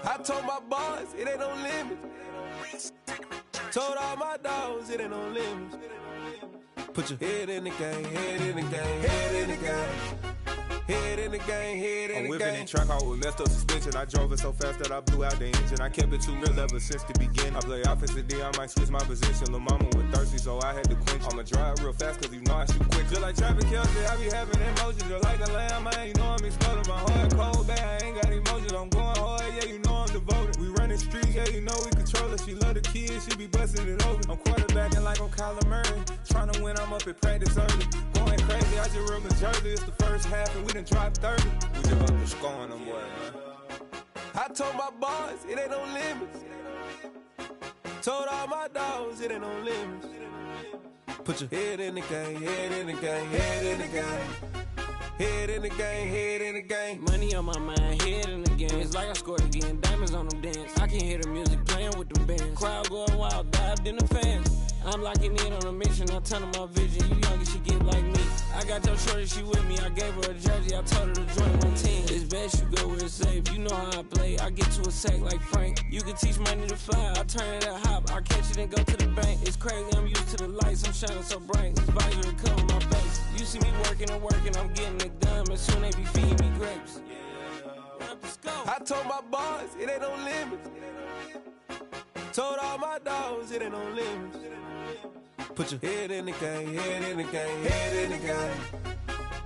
I told my boys it ain't no limits. Told all my dogs it ain't no limits. Put your head in the game, head in the game, head in the game. Head in the game, head in the game. I'm whipping in track out with messed up suspension. I drove it so fast that I blew out the engine. I kept it too real ever since the beginning. I play offensive D, I might switch my position. Lil' mama was thirsty, so I had to quench. I'ma drive real fast, cause you know I shoot quick. Just like traffic Kelsey, I be having emotions. Just like a lamb, man, you know I'm exploding. My heart cold, bad, I ain't got emotions. I'm going hard, yeah, you know I'm devoted. We running streets, yeah, you know we control it. She love the kids, she be busting it over. I'm quarterbacking like I'm Kyler Murray. Trying to win, I'm up at practice early. Going crazy, I just run the jersey. It's the first half, and we done dropped 30. We just up and scoring them, boy, man. I told my boys it ain't no limits. Told all my dogs it ain't no limits. Put your head in the game, head in the game, head in the game. Head in the game, head in the game. Money on my mind, head in the game. It's like I scored again, diamonds on them dance. I can hear the music playing with them bands. Crowd going wild, dived in the fans. I'm locking in on a mission, I tell her my vision. You young and she get like me. I got your shorty, she with me. I gave her a jersey, I told her to join my team. It's best you go where it's safe. You know how I play. I get to a sack like Frank. You can teach money to fly. I turn it a hop. I catch it and go to the bank. It's crazy. I'm used to the lights. I'm shining so bright. This visor cover my face. You see me working and working. I'm getting it done. And soon they be feeding me grapes. Let's go. I told my boys it ain't no limits. Told all my dogs it ain't no limits. Put your head in the game, head in the game, head in the game.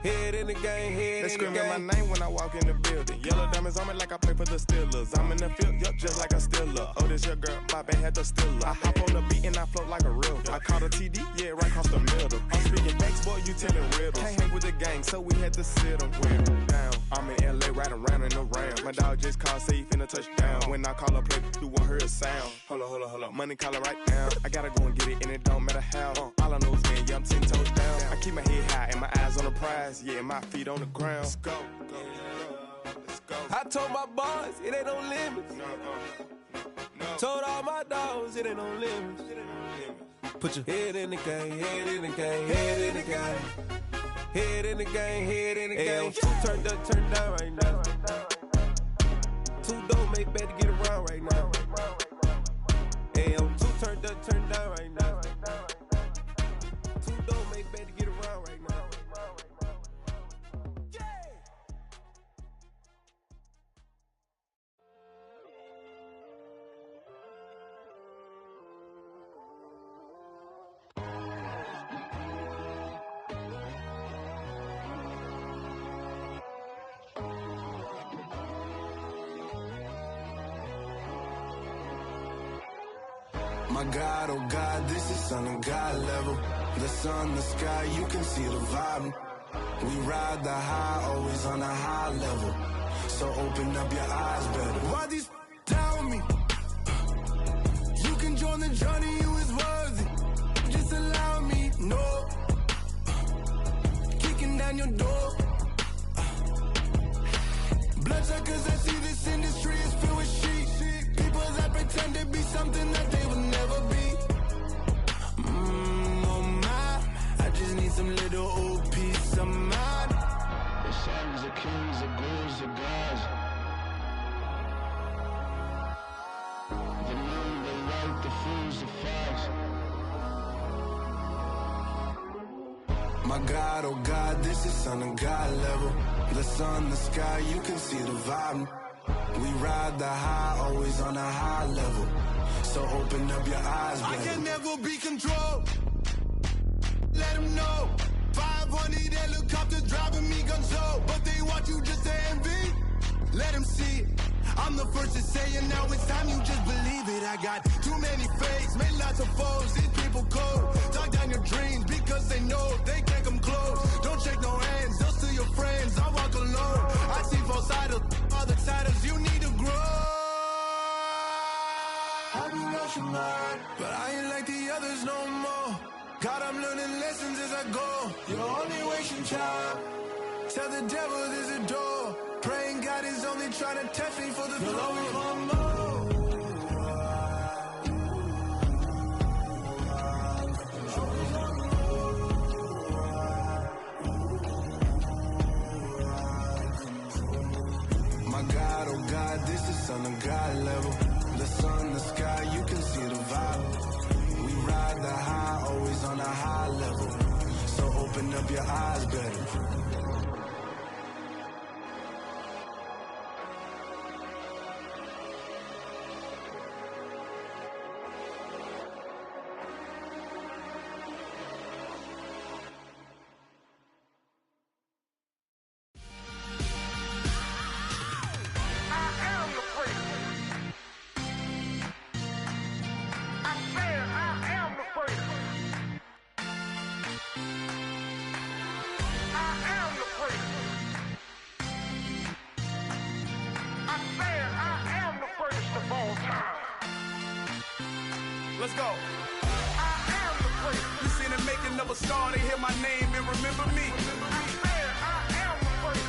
Head in the game, head they in the game. They screaming my name when I walk in the building. Yellow diamonds on me like I play for the Steelers. I'm in the field, yup, just like a Steeler. Oh, this your girl, my band had the Steeler. I hop on the beat and I float like a river. I caught a TD, yeah, right across the middle. I'm speaking facts, boy, you telling riddles. Can't hang with the gang, so we had to sit them down. I'm in LA, riding around and around. My dog just called, say he finna touchdown. When I call a play, you won't hear a sound. Hold up, money calling right now. I gotta go and get it, and it don't matter how. All I know is man, yeah, I'm 10 toes down. I keep my head high and my eyes on the prize. Yeah, my feet on the ground. Let's go. Let's go. I told my boys it ain't no limits. No. Told all my dogs it ain't no limits. Put your head in the game, head in the game, head in the game. Head in the game, head in the game. Two turned up, turned down right now. Two don't make better get around right now. Hey, I'm two turned up, turned down right now. Two don't make better get around right now. My God, oh God, this is Son of God level. The sun, the sky, you can see the vibe. We ride the high, always on a high level. So open up your eyes better. Why these down me? You can join the journey, you is worthy. Just allow me, no. Kicking down your door. Bloodshot cause I see this industry is filled with sheep. People that pretend to be something that they will never be. Oh my, I just need some little old peace of mind. The sons of kings, the ghouls, the gods. The moon, the light, the fools, the facts. My God, oh God, this is Son of God level. The sun, the sky, you can see the vibe. We ride the high, always on a high level. So open up your eyes, baby. I can never be controlled. Let them know. 500 helicopters driving me gunso. But they want you just to envy. Let them see it. I'm the first to say it, now it's time you just believe it. I got too many fakes, made lots of foes. These people cold. Talk down your dreams because they know they can't come close. Don't shake no hands, they'll steal your friends. I walk alone. I see false idols, other titles. You need to grow. Have you lost your mind? But I ain't like the others no more. God, I'm learning lessons as I go. You're only wasting time. Tell the devil there's a door. Praying God is only trying to test me for the glory of my My God, oh God, this is Son of God level. The sun, the sky, you can see the vibe. We ride the high, always on a high level. So open up your eyes better. Let's go. You seen the making of a star, they hear my name and remember me.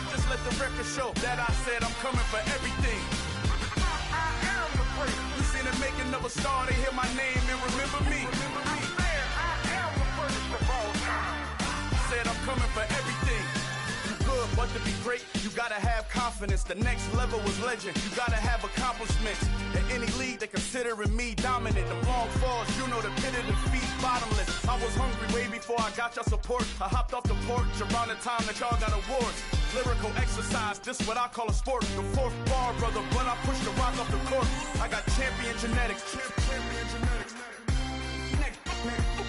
Just let the record show that I said I'm coming for everything. You seen the making of a star, they hear my name and remember me. Said I'm coming for everything. You good, but to be great, you You gotta have confidence, the next level was legend. You gotta have accomplishments. In any league, they considering me dominant. The long falls, you know the pit of defeat, bottomless. I was hungry way before I got your support. I hopped off the porch around the time that y'all got awards. Lyrical exercise, this what I call a sport. The fourth bar, brother, when I push the rock off the court. I got champion genetics.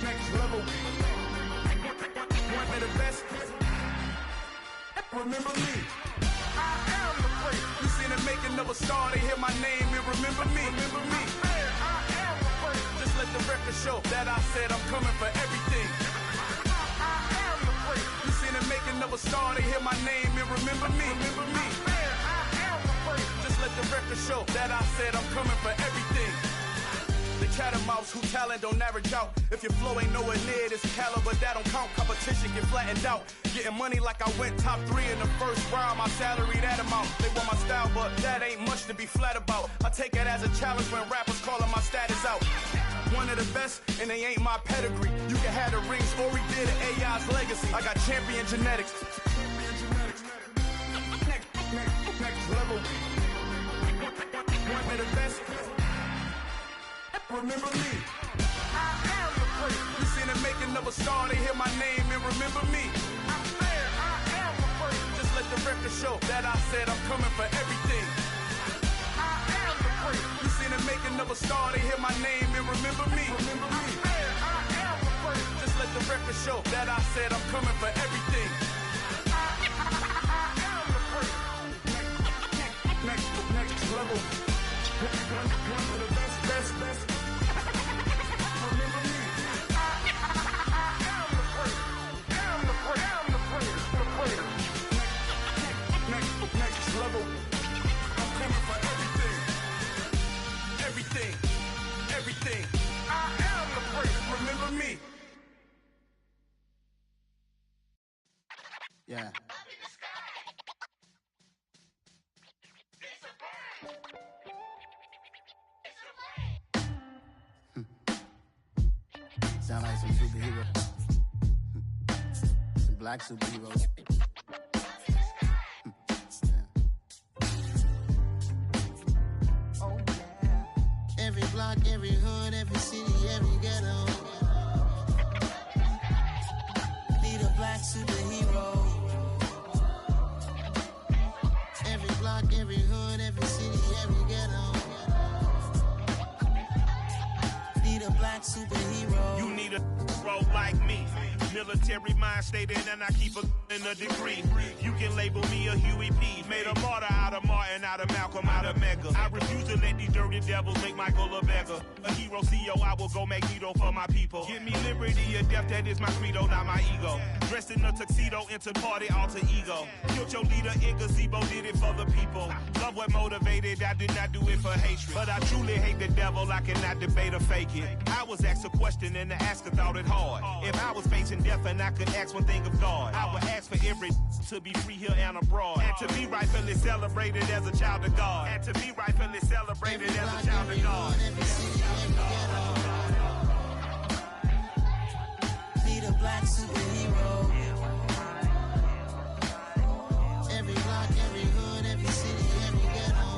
Next level. One of the best. Remember me. I am the place. You seen the making of a star, they hear my name and remember me. Remember me. I am the place. Just let the record show that I said I'm coming for everything. I am the place. You seen the making of a star, they hear my name and remember me. Remember me. I am the place. Just let the record show that I said I'm coming for everything. The catamounts who talent don't average out. If your flow ain't nowhere near this caliber, that don't count. Competition get flattened out. Getting money like I went top 3 in the first round. My salary that amount. They want my style, but that ain't much to be flat about. I take it as a challenge when rappers calling my status out. One of the best, and they ain't my pedigree. You can have the rings, or we did AI's legacy. I got champion genetics. Next level. One of the best. Remember me. I am the place. You seen the making of a star, they hear my name and remember me. I am the place. Just let the record show that I said I'm coming for everything. I am the place. You seen the making of a star, they hear my name and remember me. Remember me. I am the place. Just let the record show that I said I'm coming for everything. I am the place. Next level. One of the best. Next level. I'm coming for everything. Everything. I am the place. Remember me. Yeah. Sound like some superheroes. Some black superheroes. Every block, every hood, every city, every ghetto. Need a black superhero. Every block, every hood, every city, every ghetto. Need a black superhero. You need a role like me. Military mind stated, and I keep in a degree. You can label me a Huey P. Made a martyr out of Martin, out of Malcolm, out of Mega. I refuse to let these dirty devils make Michael a beggar. A hero CEO, I will go Magneto for my people. Give me liberty or death, that is my credo, not my ego. Dressed in a tuxedo, into party, alter ego. Killed your leader in gazebo, did it for the people. Love what motivated, I did not do it for hatred. But I truly hate the devil, I cannot debate or fake it. I was asked a question and the asker thought it hard. If I was facing death and I could ask one thing of God, I would ask for every to be free here and abroad, and to be rightfully celebrated as a child of God, and to be rightfully celebrated as a child of God. Need a black superhero. Every block, every hood, every city, every ghetto.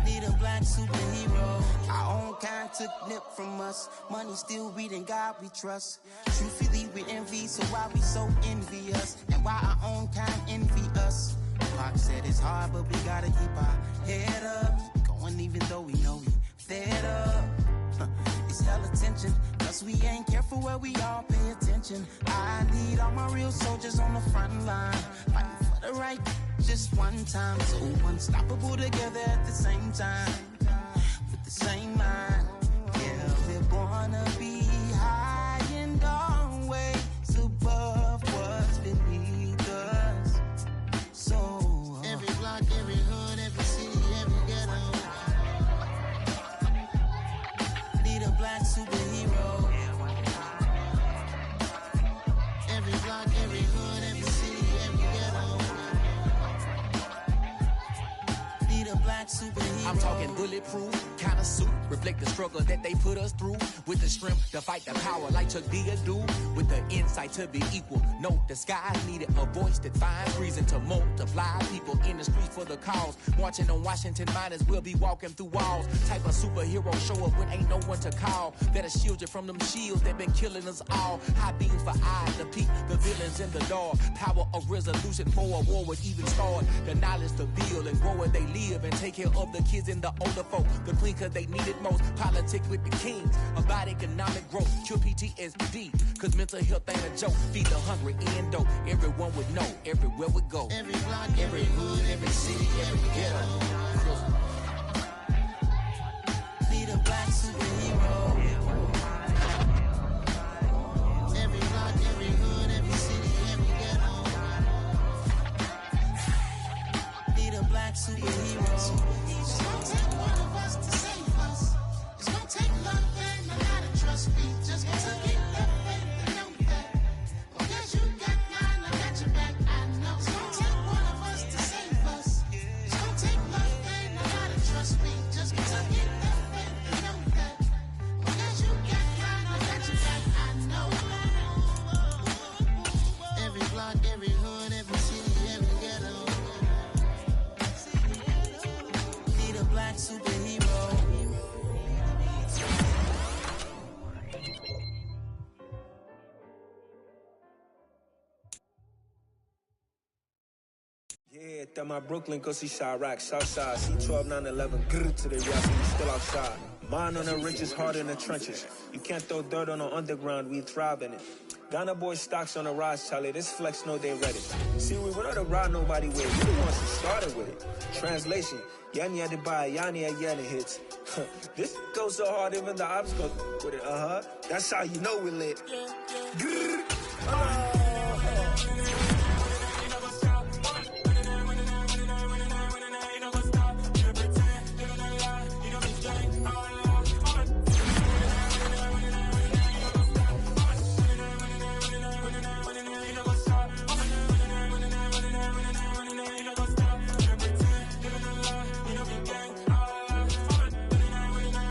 Need a black superhero. Our own kind took nip from us. Money still reading God we trust. Truthfully we envy, so why we so envious? And why our own kind envy us? Pac said it's hard, but we gotta keep our head up. Going even though we know we fed up. It's hella tension, cause we ain't careful where we all pay attention. I need all my real soldiers on the front line, fighting for the right just one time. So unstoppable together at the same time, with the same mind. Yeah, we're gonna be high and always above what's beneath us. So every block, every hood, every city, every ghetto. Need a black superhero. Every block, every hood, every city, every ghetto. Need a black black superhero. I'm talking bulletproof, kind of suit, reflect the struggle that they put us through. With the strength to fight the power like Chuck D do. With the insight to be equal, no disguise needed. A voice that finds reason to multiply. People in the streets for the cause. Marching on Washington, might as well be walking through walls. Type of superhero show up when ain't no one to call. That'll shield you from them shields that been killing us all. High beams for eyes, the peak, the villains in the dark. Power of resolution for a war would even start. The knowledge to build and grow where they live and take care of the kids and the older folk. The clean cause they need it most. Politics with the kings. About economic growth. Cure PTSD. Cause mental health ain't a joke. Feed the hungry and dope. Everyone would know. Everywhere we go. Every block, every hood, every city, every ghetto. Need a black superhero. Every block, every hood, every city, every ghetto. Need a black superhero. It's gonna take one of us to save us. It's gonna take love and a lot of trust. Me just gonna get that faith and know that. Oh, yes, you got mine, I got your back. I know. It's gonna take one of us to save us. It's gonna take love and a lot of trust. Me just gonna get that faith and know that. Oh, yes, you got mine, I got your back. I know. Every block, every hood, every city, every ghetto. Need a black superhero. Yeah, that my Brooklyn, go see Chirac, Southside, C12, 911, grrr to the yard, we still outside. Mine on the riches, heart in the trenches. You can't throw dirt on the underground, we thrive in it. Ghana boy stocks on the rise, Charlie, this flex know they ready. See, we went on the ride nobody with, we the ones who started with it. Translation, Yanni had to buy, Yanni had Yanni hits. This goes so hard, even the ops go with it, That's how you know we lit. Grrr.